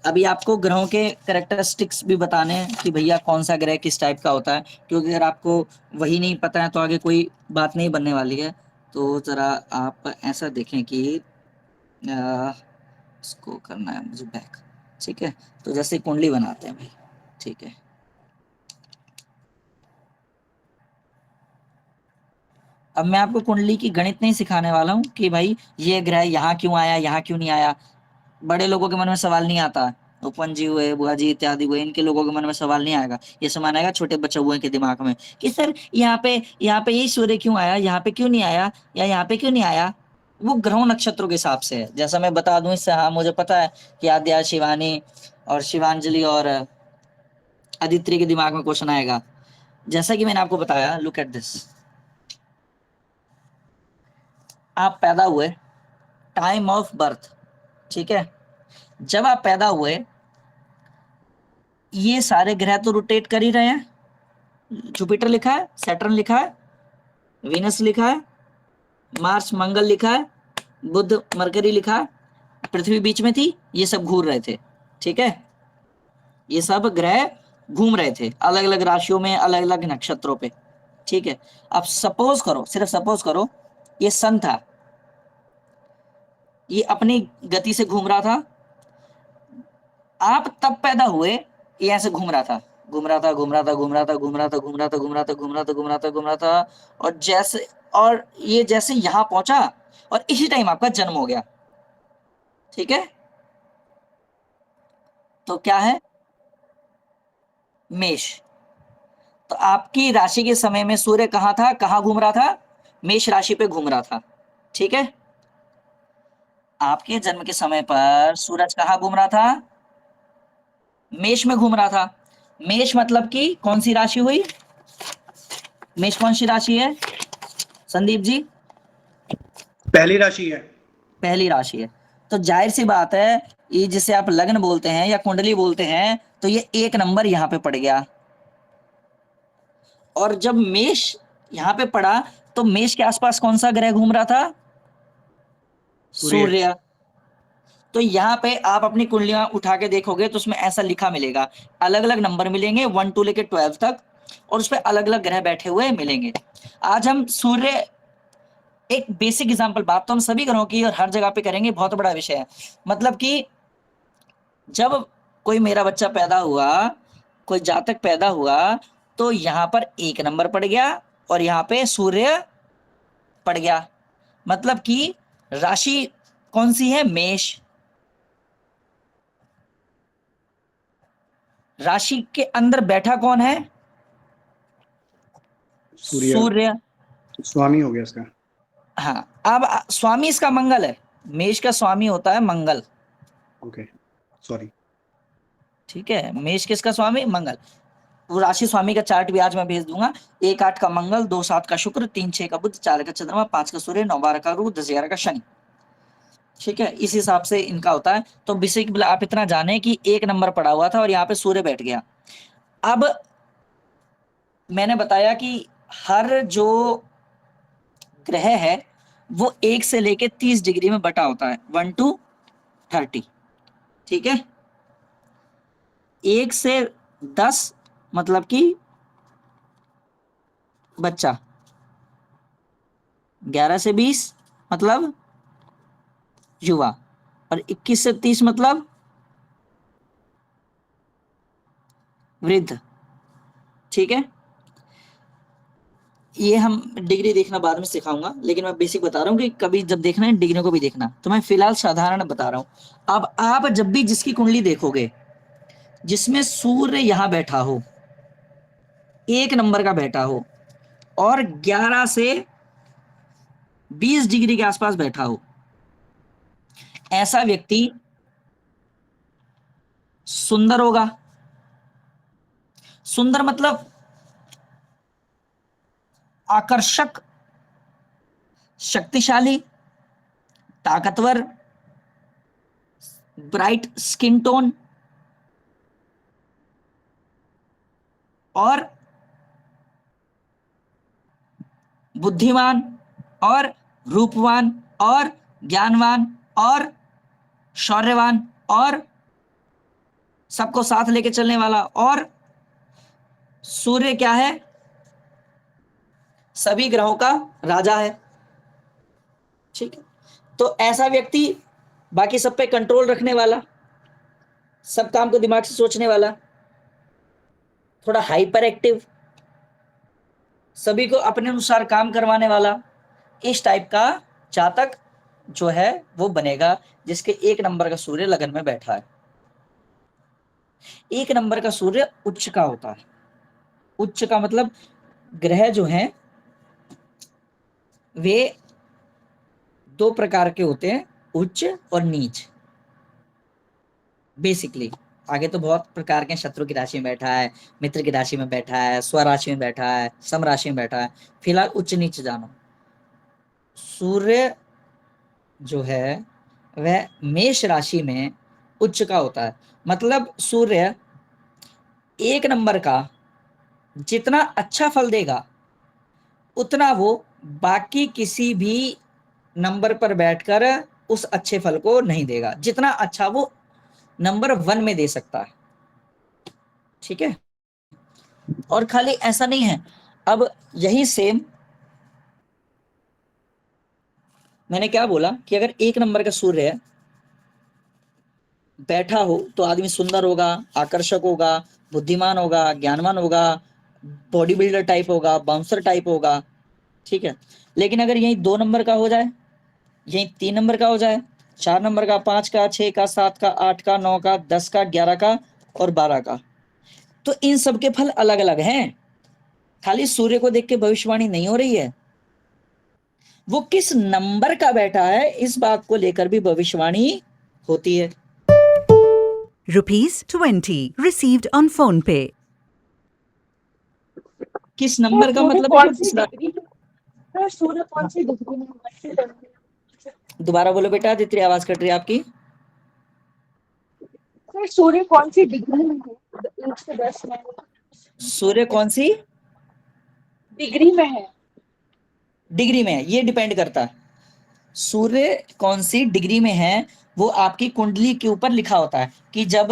अभी आपको ग्रहों के कैरेक्टरिस्टिक्स भी बताने हैं कि भैया कौन सा ग्रह किस टाइप का होता है, क्योंकि अगर आपको वही नहीं पता है तो आगे कोई बात नहीं बनने वाली है। तो जरा आप ऐसा देखें कि इसको करना है मुझे बैक, ठीक है। तो जैसे कुंडली बनाते हैं भाई, ठीक है। अब मैं आपको कुंडली की गणित नहीं सिखाने वाला हूँ कि भाई ये ग्रह यहाँ क्यों आया, यहाँ क्यों नहीं आया। बड़े लोगों के मन में सवाल नहीं आता, उपन जी हुए, बुआ जी इत्यादि हुए, इनके लोगों के मन में सवाल नहीं आएगा। ये सवाल आएगा छोटे बच्चे हुए के दिमाग में कि सर यहाँ पे यही सूर्य क्यों आया, यहाँ पे क्यों नहीं आया, या यहाँ पे क्यों नहीं आया। वो ग्रहों नक्षत्रों के हिसाब से है। जैसा मैं बता दूं इससे, हाँ मुझे पता है कि आद्या, शिवानी और शिवांजलि और आदित्य के दिमाग में क्वेश्चन आएगा। जैसा कि मैंने आपको बताया, लुक एट दिस। आप पैदा हुए, टाइम ऑफ बर्थ, ठीक है। जब आप पैदा हुए, ये सारे ग्रह तो रोटेट कर ही रहे हैं। जुपिटर लिखा है, सैटर्न लिखा है, वीनस लिखा है, मार्स मंगल लिखा है, बुध मरकरी लिखा है, पृथ्वी बीच में थी, ये सब घूर रहे थे, ठीक है। ये सब ग्रह घूम रहे थे अलग अलग राशियों में, अलग अलग नक्षत्रों पे, ठीक है। अब सपोज करो, सिर्फ सपोज करो, ये सन था, ये अपनी गति से घूम रहा था। आप तब पैदा हुए, ये ऐसे घूम रहा था, घूम रहा था, घूम रहा था, घूम रहा था, घूम रहा था, घूम रहा था, घूम रहा था, घूम रहा था, घूम रहा था, घूम रहा था, और जैसे, और ये जैसे यहां पहुंचा, और इसी टाइम आपका जन्म हो गया, ठीक है। तो क्या है, मेष। तो आपकी राशि के समय में सूर्य कहाँ था, कहाँ घूम रहा था, मेष राशि पे घूम रहा था। ठीक है, आपके जन्म के समय पर सूरज कहाँ घूम रहा था, मेष में घूम रहा था। मेष मतलब कि कौन सी राशि हुई, मेष कौन सी राशि है संदीप जी, पहली राशि है। पहली राशि है। तो जाहिर सी बात है, ये जिसे आप लग्न बोलते हैं या कुंडली बोलते हैं, तो ये 1 नंबर यहाँ पे पड़ गया। और जब मेष यहाँ पे पड़ा तो मेष के आसपास कौन सा ग्रह घूम रहा था, सूर्य। तो यहाँ पे आप अपनी कुंडलियां उठा के देखोगे तो उसमें ऐसा लिखा मिलेगा, अलग अलग नंबर मिलेंगे 1 to लेके 12 तक, और उसपे अलग अलग ग्रह बैठे हुए मिलेंगे। आज हम सूर्य, एक बेसिक एग्जांपल, बात तो हम सभी ग्रहों की और हर जगह पे करेंगे, बहुत बड़ा विषय है। मतलब कि जब कोई मेरा बच्चा पैदा हुआ, कोई जातक पैदा हुआ, तो यहाँ पर 1 नंबर पड़ गया और यहाँ पे सूर्य पड़ गया। मतलब कि राशि कौन सी है, मेष। राशि के अंदर बैठा कौन है, सूर्य। स्वामी हो गया इसका। हाँ, अब स्वामी इसका मंगल है, मेष का स्वामी होता है मंगल। Okay, sorry. ठीक है, मेष किसका स्वामी, मंगल। वो राशि स्वामी का चार्ट भी आज मैं भेज दूंगा। 1-8 का मंगल, 2-7 का शुक्र, 3-6 का बुध, 4 का चंद्रमा, 5 का सूर्य, 9-12 का गुरु, 10-11 का शनि। ठीक है, इस हिसाब से इनका होता है। तो बेसिक आप इतना जाने कि 1 नंबर पड़ा हुआ था और यहाँ पे सूर्य बैठ गया। अब मैंने बताया कि हर जो ग्रह है वो 1 से लेके 30 डिग्री में बटा होता है, 1 to 30। ठीक है, 1 से 10 मतलब कि बच्चा, 11 से 20 मतलब युवा, और 21 से 30 मतलब वृद्ध। ठीक है, ये हम डिग्री देखना बाद में सिखाऊंगा, लेकिन मैं बेसिक बता रहा हूँ कि कभी जब देखना है डिग्री को भी देखना, तो मैं फिलहाल साधारण बता रहा हूं। अब आप जब भी जिसकी कुंडली देखोगे जिसमें सूर्य यहां बैठा हो, 1 नंबर का बैठा हो, और 11 से 20 डिग्री के आसपास बैठा हो, ऐसा व्यक्ति सुंदर होगा। सुंदर मतलब आकर्षक, शक्तिशाली, ताकतवर, ब्राइट स्किन टोन, और बुद्धिमान, और रूपवान, और ज्ञानवान, और शौर्यवान, और सबको साथ लेके चलने वाला। और सूर्य क्या है, सभी ग्रहों का राजा है। ठीक है, तो ऐसा व्यक्ति बाकी सब पे कंट्रोल रखने वाला, सब काम को दिमाग से सोचने वाला, थोड़ा हाइपर एक्टिव, सभी को अपने अनुसार काम करवाने वाला, इस टाइप का जातक जो है वो बनेगा जिसके 1 नंबर का सूर्य लगन में बैठा है। 1 नंबर का सूर्य उच्च का होता है। उच्च का मतलब ग्रह जो हैं वे 2 प्रकार के होते हैं, उच्च और नीच। बेसिकली आगे तो बहुत प्रकार के, शत्रु की राशि में बैठा है, मित्र की राशि में बैठा है, स्वराशि में बैठा है, सम राशि में बैठा है। फिलहाल उच्च नीच जानो। सूर्य जो है वह मेष राशि में उच्च का होता है। मतलब सूर्य 1 नंबर का जितना अच्छा फल देगा उतना वो बाकी किसी भी नंबर पर बैठकर उस अच्छे फल को नहीं देगा, जितना अच्छा वो नंबर 1 में दे सकता है। ठीक है, और खाली ऐसा नहीं है, अब यही सेम मैंने क्या बोला कि अगर 1 नंबर का सूर्य बैठा हो तो आदमी सुंदर होगा, आकर्षक होगा, बुद्धिमान होगा, ज्ञानवान होगा, बॉडी बिल्डर टाइप होगा, बाउंसर टाइप होगा। ठीक है, लेकिन अगर यही 2 नंबर का हो जाए, यही 3 नंबर का हो जाए, 4 नंबर का, 5 का, 6 का, 7 का, 8 का, 9 का, 10 का, 11 का और 12 का, तो इन सब के फल अलग अलग हैं। खाली सूर्य को देख के भविष्यवाणी नहीं हो रही है, वो किस नंबर का बैठा है इस बात को लेकर भी भविष्यवाणी होती है। ₹20 received on PhonePe. किस नंबर का सूर्य मतलब कौन है सी डिग्री सर, सूर्य कौन सी डिग्री में है? दोबारा बोलो बेटा, तितरी आवाज कट रही है आपकी। सर सूर्य कौन सी डिग्री में है? 1 से 10 में सूर्य कौन सी डिग्री में है? डिग्री में है, ये डिपेंड करता है। सूर्य कौन सी डिग्री में है वो आपकी कुंडली के ऊपर लिखा होता है कि जब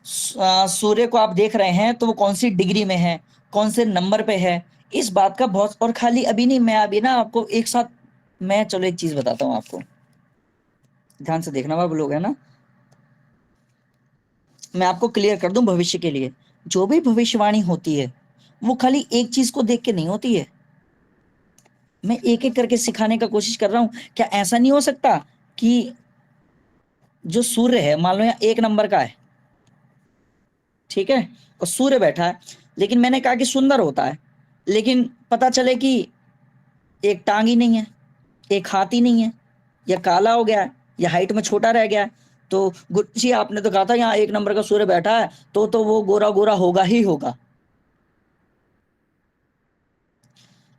सूर्य को आप देख रहे हैं तो वो कौन सी डिग्री में है, कौन से नंबर पे है, इस बात का बहुत। और खाली अभी नहीं, मैं अभी ना आपको एक साथ, मैं चलो एक चीज बताता हूँ आपको, ध्यान से देखना आप लोग, है ना। मैं आपको क्लियर कर दूं भविष्य के लिए, जो भी भविष्यवाणी होती है वो खाली एक चीज को देख के नहीं होती है। मैं एक एक करके सिखाने का कोशिश कर रहा हूं। क्या ऐसा नहीं हो सकता कि जो सूर्य है, मान लो यहाँ 1 नंबर का है, ठीक है, और सूर्य बैठा है, लेकिन मैंने कहा कि सुंदर होता है, लेकिन पता चले कि एक टांग ही नहीं है, एक हाथ ही नहीं है, या काला हो गया है, या हाइट में छोटा रह गया है, तो जी आपने तो कहा था यहाँ 1 नंबर का सूर्य बैठा है तो वो गोरा गोरा होगा ही होगा।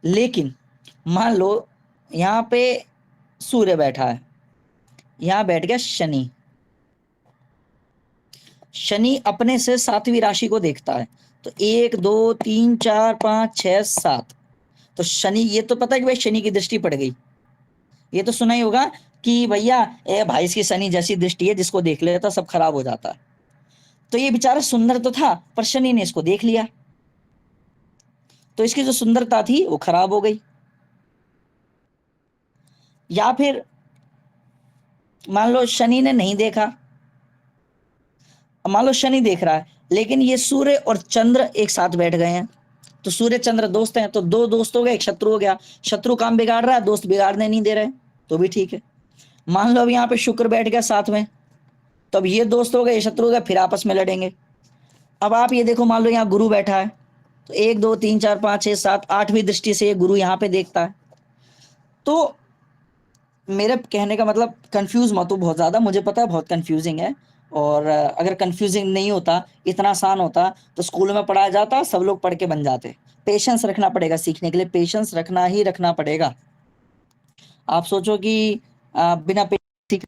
लेकिन मान लो यहाँ पे सूर्य बैठा है, यहाँ बैठ गया शनि। शनि अपने से 7वीं राशि को देखता है, तो 1 2 3 4 5 6 7, तो शनि, ये तो पता है कि भाई शनि की दृष्टि पड़ गई। ये तो सुना ही होगा कि भैया ए भाई इसकी शनि जैसी दृष्टि है, जिसको देख लेता सब खराब हो जाता है। तो ये बेचारा सुंदर तो था, पर शनि ने इसको देख लिया, तो इसकी जो सुंदरता थी वो खराब हो गई। या फिर मान लो शनि ने नहीं देखा, मान लो शनि देख रहा है, लेकिन ये सूर्य और चंद्र एक साथ बैठ गए हैं, तो सूर्य चंद्र दोस्त हैं, तो 2 दोस्त हो गए, एक शत्रु हो गया। शत्रु काम बिगाड़ रहा है, दोस्त बिगाड़ने नहीं दे रहे, तो भी ठीक है। मान लो अब यहाँ पे शुक्र बैठ गया साथ में, तो अब ये दोस्त हो गए, ये शत्रु हो गए, फिर आपस में लड़ेंगे। अब आप ये देखो, मान लो यहाँ गुरु बैठा है, तो 1 2 3 4 5 6 7 8वीं दृष्टि से ये गुरु यहाँ पे देखता है। तो मेरे कहने का मतलब, कंफ्यूज मत हो बहुत ज़्यादा, मुझे पता है बहुत कंफ्यूजिंग है, और अगर कंफ्यूजिंग नहीं होता, इतना आसान होता, तो स्कूल में पढ़ाया जाता, सब लोग पढ़ के बन जाते। पेशेंस रखना पड़ेगा सीखने के लिए, पेशेंस रखना ही रखना पड़ेगा। आप सोचो कि बिना सीख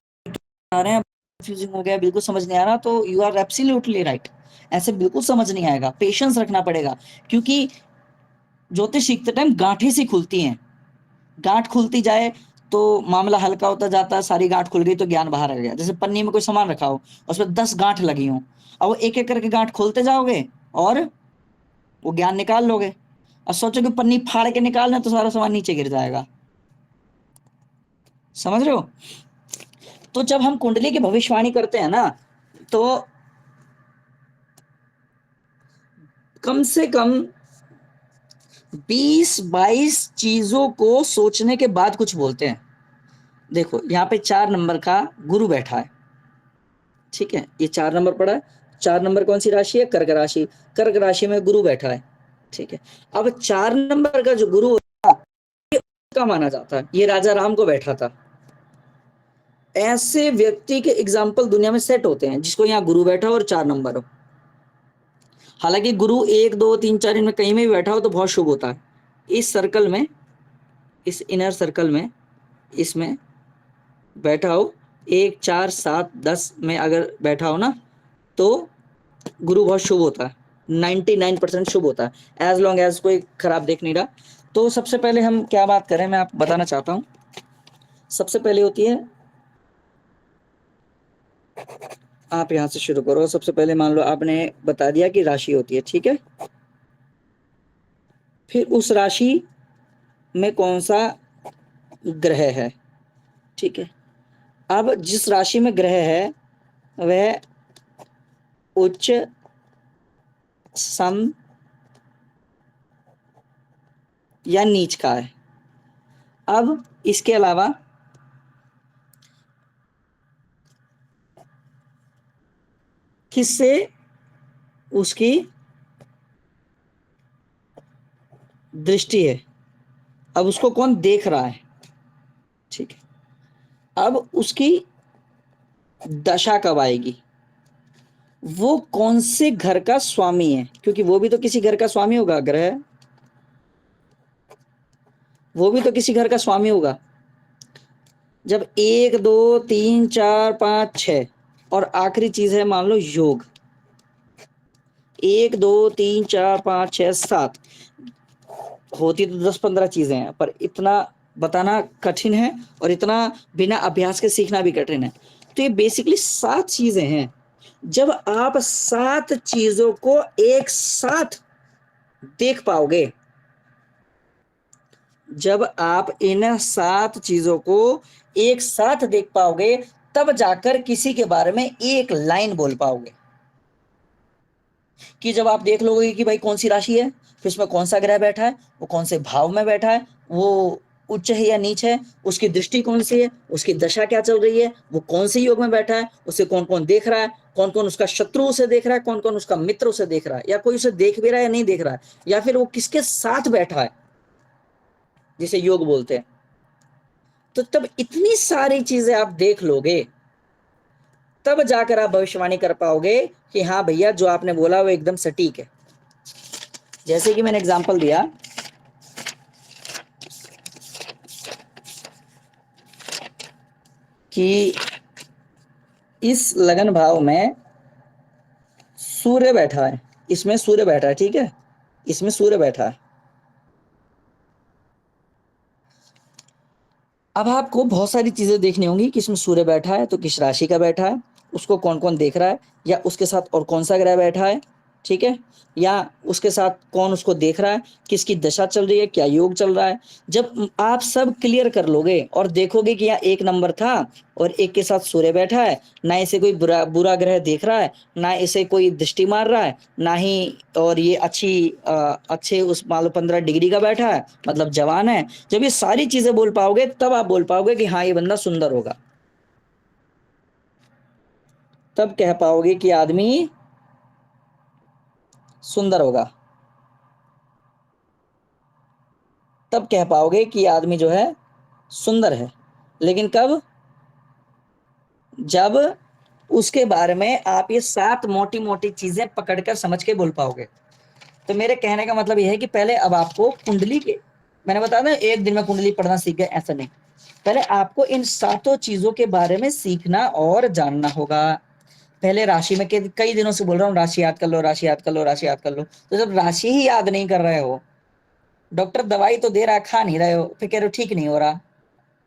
आ रहे हैं, कंफ्यूजिंग हो गया, बिल्कुल समझ नहीं आ रहा, तो यू आर एब्सोल्युटली राइट, ऐसे बिल्कुल समझ नहीं आएगा, पेशेंस रखना पड़ेगा। क्योंकि ज्योतिष सीखते टाइम गांठें सी खुलती हैं, गांठ खुलती जाए तो मामला हल्का होता जाता है, सारी गांठ खुल गई तो ज्ञान बाहर आ गया। जैसे पन्नी में कोई सामान रखा हो, उसमें 10 गांठ लगी हो, अब वो एक एक करके गांठ खोलते जाओगे और वो ज्ञान निकाल लोगे। अब सोचो कि पन्नी फाड़ के निकालना, तो सारा सामान नीचे गिर जाएगा। समझ रहे हो। तो जब हम कुंडली की भविष्यवाणी करते हैं ना, तो कम से कम 20-22 चीजों को सोचने के बाद कुछ बोलते हैं। देखो यहाँ पे 4 नंबर का गुरु बैठा है, ठीक है, ये 4 नंबर पड़ा है। 4 नंबर कौन सी राशि है? कर्क राशि। कर्क राशि में गुरु बैठा है, ठीक है। अब 4 नंबर का जो गुरु होता है, ये का माना जाता है, ये राजा राम को बैठा था। ऐसे व्यक्ति के एग्जाम्पल दुनिया में सेट होते हैं, जिसको यहाँ गुरु बैठा हो और 4 नंबर हो। हालांकि गुरु 1 2 3 4 इनमें कहीं में भी बैठा हो तो बहुत शुभ होता है। इस सर्कल में, इस इनर सर्कल में, इसमें बैठा हो 1 4 7 10 में अगर बैठा हो ना, तो गुरु बहुत शुभ होता है, 99% शुभ होता है, एज लॉन्ग एज कोई खराब देख नहीं रहा। तो सबसे पहले हम क्या बात करें, मैं आपको बताना चाहता हूँ। सबसे पहले होती है, आप यहाँ से शुरू करो। सबसे पहले मान लो आपने बता दिया कि राशि होती है, ठीक है। फिर उस राशि में कौन सा ग्रह है, ठीक है। अब जिस राशि में ग्रह है वह उच्च, सम या नीच का है। अब इसके अलावा किससे उसकी दृष्टि है, अब उसको कौन देख रहा है, ठीक है। अब उसकी दशा कब आएगी, वो कौन से घर का स्वामी है, क्योंकि वो भी तो किसी घर का स्वामी होगा, ग्रह वो भी तो किसी घर का स्वामी होगा। जब 1 2 3 4 5 6 और आखिरी चीज है मान लो योग, 1 2 3 4 5 6 7, होती तो 10-15 चीजें हैं, पर इतना बताना कठिन है और इतना बिना अभ्यास के सीखना भी कठिन है। तो ये बेसिकली 7 चीजें हैं। जब आप 7 चीजों को एक साथ देख पाओगे, जब आप इन 7 चीजों को एक साथ देख पाओगे, तब जाकर किसी के बारे में एक लाइन बोल पाओगे। कि जब आप देख लोगे कि भाई कौन सी राशि है, फिर उसमें कौन सा ग्रह बैठा है, वो कौन से भाव में बैठा है, वो उच्च है या नीच है, उसकी दृष्टि कौन सी है, उसकी दशा क्या चल रही है, वो कौन से योग में बैठा है, उसे कौन कौन देख रहा है, कौन कौन उसका शत्रु उसे देख रहा है, कौन कौन उसका मित्र उसे देख रहा है, या कोई उसे देख भी रहा है या नहीं देख रहा है, या फिर वो किसके साथ बैठा है, जिसे योग बोलते हैं। तो तब इतनी सारी चीजें आप देख लोगे, तब जाकर आप भविष्यवाणी कर पाओगे कि हाँ भैया जो आपने बोला वो एकदम सटीक है। जैसे कि मैंने एग्जांपल दिया कि इस लगन भाव में सूर्य बैठा है, इसमें सूर्य बैठा है, ठीक है, इसमें सूर्य बैठा है। अब आपको बहुत सारी चीजें देखनी होंगी कि इसमें सूर्य बैठा है तो किस राशि का बैठा है, उसको कौन कौन देख रहा है, या उसके साथ और कौन सा ग्रह बैठा है, ठीक है, या उसके साथ कौन उसको देख रहा है, किसकी दशा चल रही है, क्या योग चल रहा है। जब आप सब क्लियर कर लोगे और देखोगे कि यहाँ एक नंबर था और एक के साथ सूर्य बैठा है, ना इसे कोई बुरा बुरा ग्रह देख रहा है, ना इसे कोई दृष्टि मार रहा है, ना ही, और ये अच्छे उस मान लो 15 डिग्री का बैठा है, मतलब जवान है। जब ये सारी चीजें बोल पाओगे तब आप बोल पाओगे कि हाँ ये बंदा सुंदर होगा, तब कह पाओगे कि आदमी सुंदर होगा, तब कह पाओगे कि आदमी जो है सुंदर है। लेकिन कब, जब उसके बारे में आप ये 7 मोटी मोटी चीजें पकड़कर समझ के बोल पाओगे। तो मेरे कहने का मतलब यह है कि पहले अब आपको कुंडली के, मैंने बताया ना एक दिन में कुंडली पढ़ना सीख गए, ऐसा नहीं, पहले आपको इन 7 चीजों के बारे में सीखना और जानना होगा। पहले राशि में कई दिनों से बोल रहा हूँ राशि याद कर लो, राशि याद कर लो, राशि याद कर लो। तो जब राशि ही याद नहीं कर रहे हो, डॉक्टर दवाई तो दे रहा, खा नहीं रहे हो, फिर कह रहे हो ठीक नहीं हो रहा,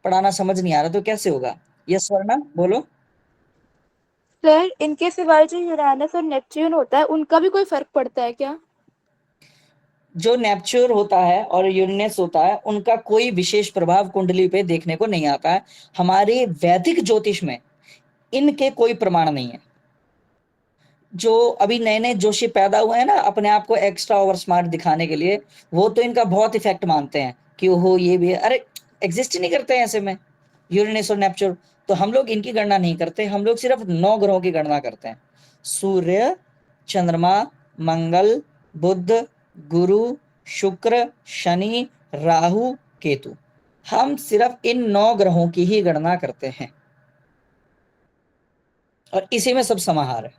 पढ़ाना समझ नहीं आ रहा, तो कैसे होगा। यस वरना बोलो। सर इनके सिवाय जो यूरेनस और नेपच्यून होता है उनका भी कोई फर्क पड़ता है क्या? जो नेपच्यूर होता है और यूरेनस होता है उनका कोई विशेष प्रभाव कुंडली पे देखने को नहीं आता है। हमारे वैदिक ज्योतिष में इनके कोई प्रमाण नहीं है। जो अभी नए नए जोशी पैदा हुए हैं ना अपने आप को एक्स्ट्रा ओवर स्मार्ट दिखाने के लिए, वो तो इनका बहुत इफेक्ट मानते हैं कि ओहो ये भी है, अरे एग्जिस्ट ही नहीं करते हैं ऐसे में यूरेनस और नेपच्यून। तो हम लोग इनकी गणना नहीं करते, हम लोग सिर्फ 9 ग्रहों की गणना करते हैं, सूर्य, चंद्रमा, मंगल, बुध, गुरु, शुक्र, शनि, राहु, केतु। हम सिर्फ इन 9 ग्रहों की ही गणना करते हैं और इसी में सब समाहार है।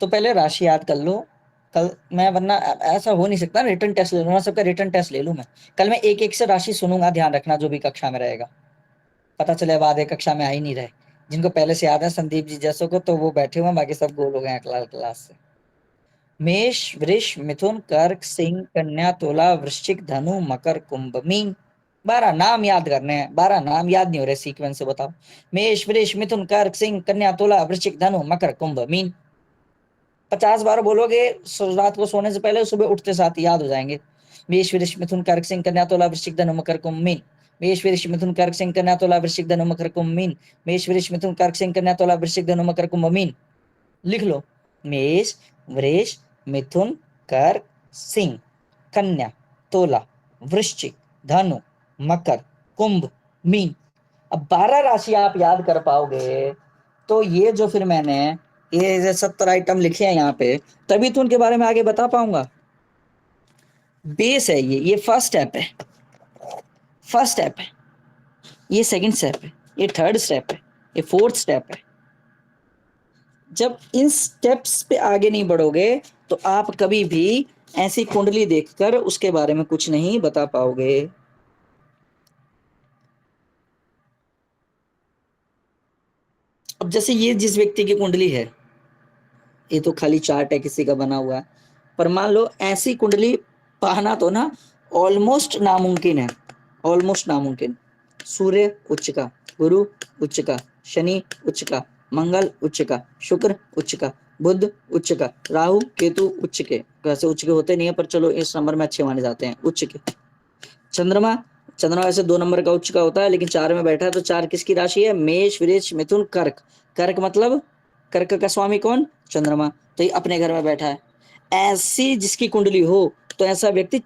तो पहले राशि याद कर लो। कल मैं, वरना ऐसा हो नहीं सकता, रिटर्न टेस्ट ले लूंगा, सबका रिटर्न टेस्ट ले लूं मैं। कल मैं एक एक से राशि सुनूंगा, ध्यान रखना जो भी कक्षा में रहेगा। पता चले बाद एक कक्षा में आ ही नहीं रहे। जिनको पहले से याद है संदीप जी जैसों को, तो वो बैठे हुए, बाकी सब गोल हो गए क्लास से। मेष, वृष, मिथुन, कर्क, सिंह, कन्या, तुला, वृश्चिक, धनु, मकर, कुंभ, मीन। 12 नाम याद करने हैं, 12 नाम याद नहीं हो रहे सीक्वेंस से, बताओ। मेष, वृष, मिथुन, कर्क, सिंह, कन्या, तुला, वृश्चिक, धनु, मकर, कुंभ, मीन। 50 बार बोलोगे रात को सोने से पहले, सुबह उठते साथ याद हो जाएंगे। मेष, वृष, मिथुन, कर्क, सिंह, कन्या, तुला, वृश्चिक, धनु, मकर, कुंभ, मीन। मेष, वृष, मिथुन, कर्क, सिंह, कन्या, तुला, वृश्चिक, धनु, मकर, कुंभ, मीन। मेष, वृष, मिथुन, कर्क, सिंह, कन्या, तुला, वृश्चिक, धनु, मकर, कुंभ, मीन। लिख लो, मेष, वृष, मिथुन, कर्क, सिंह, कन्या, तुला, वृश्चिक, धनु, मकर, कुंभ, मीन। अब 12 राशि आप याद कर पाओगे तो ये जो फिर मैंने ये 70 आइटम लिखे हैं यहाँ पे, तभी तो उनके बारे में आगे बता पाऊंगा। बेस है ये फर्स्ट स्टेप है, फर्स्ट स्टेप है, ये सेकंड स्टेप है, ये थर्ड स्टेप है, ये फोर्थ स्टेप है। जब इन स्टेप्स पे आगे नहीं बढ़ोगे तो आप कभी भी ऐसी कुंडली देखकर उसके बारे में कुछ नहीं बता पाओगे। अब जैसे ये जिस व्यक्ति की कुंडली है, ये तो खाली चार्ट है किसी का बना हुआ है, पर मान लो ऐसी कुंडली पाना तो ना ऑलमोस्ट नामुमकिन है, ऑलमोस्ट नामुमकिन। सूर्य उच्च का, गुरु उच्च का, शनि उच्च का, मंगल उच्च का, शुक्र उच्च का, बुध उच्च का, राहु केतु उच्च के, वैसे उच्च के होते नहीं है पर चलो इस नंबर में अच्छे माने जाते हैं, उच्च के। चंद्रमा, चंद्रमा वैसे 2 नंबर का उच्च का होता है लेकिन 4 में बैठा है, तो 4 किसकी राशि है? मेष, वृष, मिथुन, कर्क। कर्क मतलब कर्क का स्वामी कौन? चंद्रमा। तो ये अपने घर में बैठा है। ऐसी जिसकी कुंडली हो तो ऐसा व्यक्ति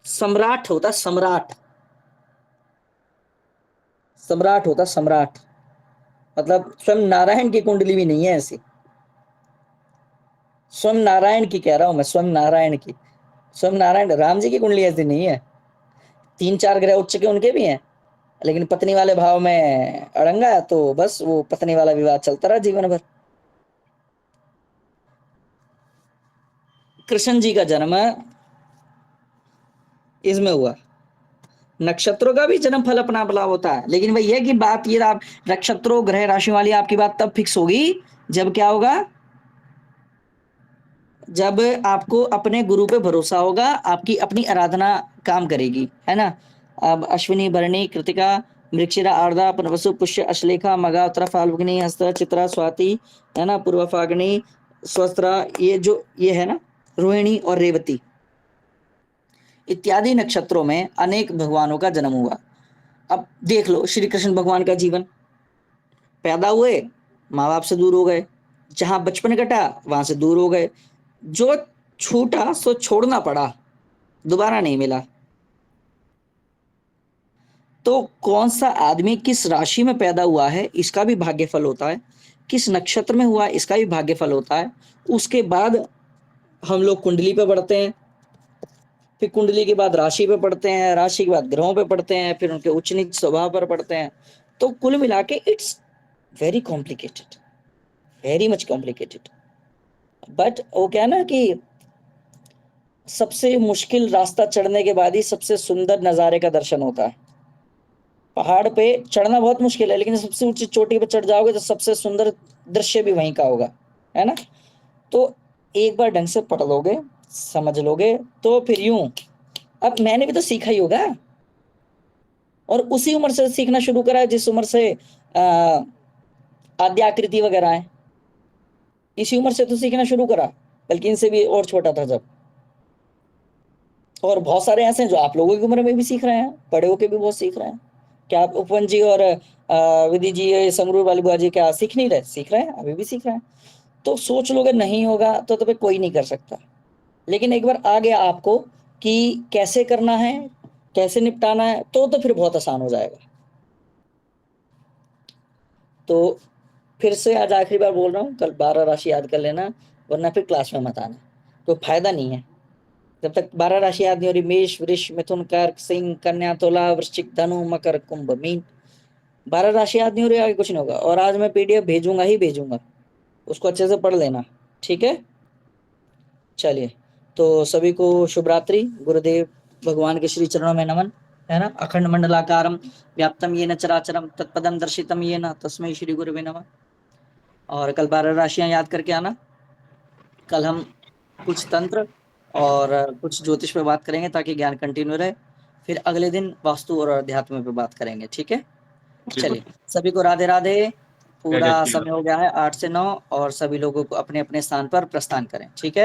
सम्राट होता, सम्राट, सम्राट होता, सम्राट। मतलब स्वयं नारायण की कुंडली भी नहीं है ऐसी, स्वयं नारायण की कह रहा हूं मैं, स्वयं नारायण की। स्वयं नारायण, राम जी की कुंडली ऐसी नहीं है। 3-4 ग्रह उच्च के उनके भी हैं, लेकिन पत्नी वाले भाव में अड़ंगा है, तो बस वो पत्नी वाला विवाद चलता रहा जीवन भर। कृष्ण जी का जन्म इसमें हुआ। नक्षत्रों का भी जन्म फल अपना अपना होता है, लेकिन वही है कि बात ये, आप नक्षत्रों ग्रह राशि वाली आपकी बात तब फिक्स होगी जब क्या होगा, जब आपको अपने गुरु पे भरोसा होगा, आपकी अपनी आराधना काम करेगी, है ना। अब अश्विनी, भरणी, कृतिका, मृगशिरा, आर्द्रा, पुनर्वसु, पुष्य, अश्लेखा, मगा, उत्तरा, फाल्गुनी, हस्ता, चित्रा, स्वाति, है ना, पूर्व फाल्गुनी, स्वस्त्रा, ये है ना, रोहिणी और रेवती इत्यादि नक्षत्रों में अनेक भगवानों का जन्म हुआ। अब देख लो श्री कृष्ण भगवान का जीवन, पैदा हुए, माँ बाप से दूर हो गए, जहां बचपन कटा वहां से दूर हो गए, जो छूटा सो छोड़ना पड़ा, दोबारा नहीं मिला। तो कौन सा आदमी किस राशि में पैदा हुआ है इसका भी भाग्यफल होता है, किस नक्षत्र में हुआ इसका भी भाग्यफल होता है। उसके बाद हम लोग कुंडली पे बढ़ते हैं, फिर कुंडली के बाद राशि पे पढ़ते हैं, राशि के बाद ग्रहों पे पढ़ते हैं, फिर उनके उच्च नीच स्वभाव पर पढ़ते हैं। तो कुल मिला के it's very complicated, very much complicated. But वो क्या ना कि सबसे मुश्किल रास्ता चढ़ने के बाद ही सबसे सुंदर नज़ारे का दर्शन होता है। पहाड़ पे चढ़ना बहुत मुश्किल है, लेकिन सबसे ऊंची चोटी पे चढ़ जाओगे तो सबसे सुंदर दृश्य भी वहीं का होगा, है ना। तो एक बार ढंग से पढ़ लोगे, समझ लोगे, तो फिर यूं, अब मैंने भी तो सीखा ही होगा, और उसी उम्र से सीखना शुरू करा जिस उम्र से आद्याकृति वगैरह है, इसी उम्र से तो सीखना शुरू करा, बल्कि इनसे भी और छोटा था जब। और बहुत सारे ऐसे हैं जो आप लोगों की उम्र में भी सीख रहे हैं, बड़े होके भी बहुत सीख रहे हैं। क्या आप उपवन जी और विधि जी, समरूर वाली बुआ जी क्या सीख नहीं रहे? सीख रहे हैं, अभी भी सीख रहे हैं। तो सोच लोगे नहीं होगा तो फिर कोई नहीं कर सकता, लेकिन एक बार आ गया आपको कि कैसे करना है, कैसे निपटाना है, तो फिर बहुत आसान हो जाएगा। तो फिर से आज आखिरी बार बोल रहा हूँ, कल 12 राशि याद कर लेना, वरना फिर क्लास में मत आना, तो फायदा नहीं है। जब तक 12 राशि याद नहीं हो रही, मेष, वृष, मिथुन, कर्क, सिंह, कन्या, तुला, वृश्चिक, धनु, मकर, कुंभ, मीन, 12 राशि याद नहीं हो रही, आगे कुछ नहीं होगा। और आज मैं पीडीएफ भेजूंगा ही भेजूंगा, उसको अच्छे से पढ़ लेना, ठीक है। चलिए, तो सभी को शुभ रात्रि, गुरुदेव भगवान के श्री चरणों में नमन, है ना। अखंड मंडलाकारम व्याप्तम येन चराचरम तत्पदम दर्शितम येन तस्मै श्री गुरुवे नमः। और कल 12 राशियां याद करके आना। कल हम कुछ तंत्र और कुछ ज्योतिष पे बात करेंगे ताकि ज्ञान कंटिन्यू रहे, फिर अगले दिन वास्तु और अध्यात्म पे बात करेंगे, ठीक है। चलिए, सभी को राधे राधे। पूरा समय हो गया है 8 से 9, और सभी लोगों को अपने अपने स्थान पर प्रस्थान करें, ठीक है।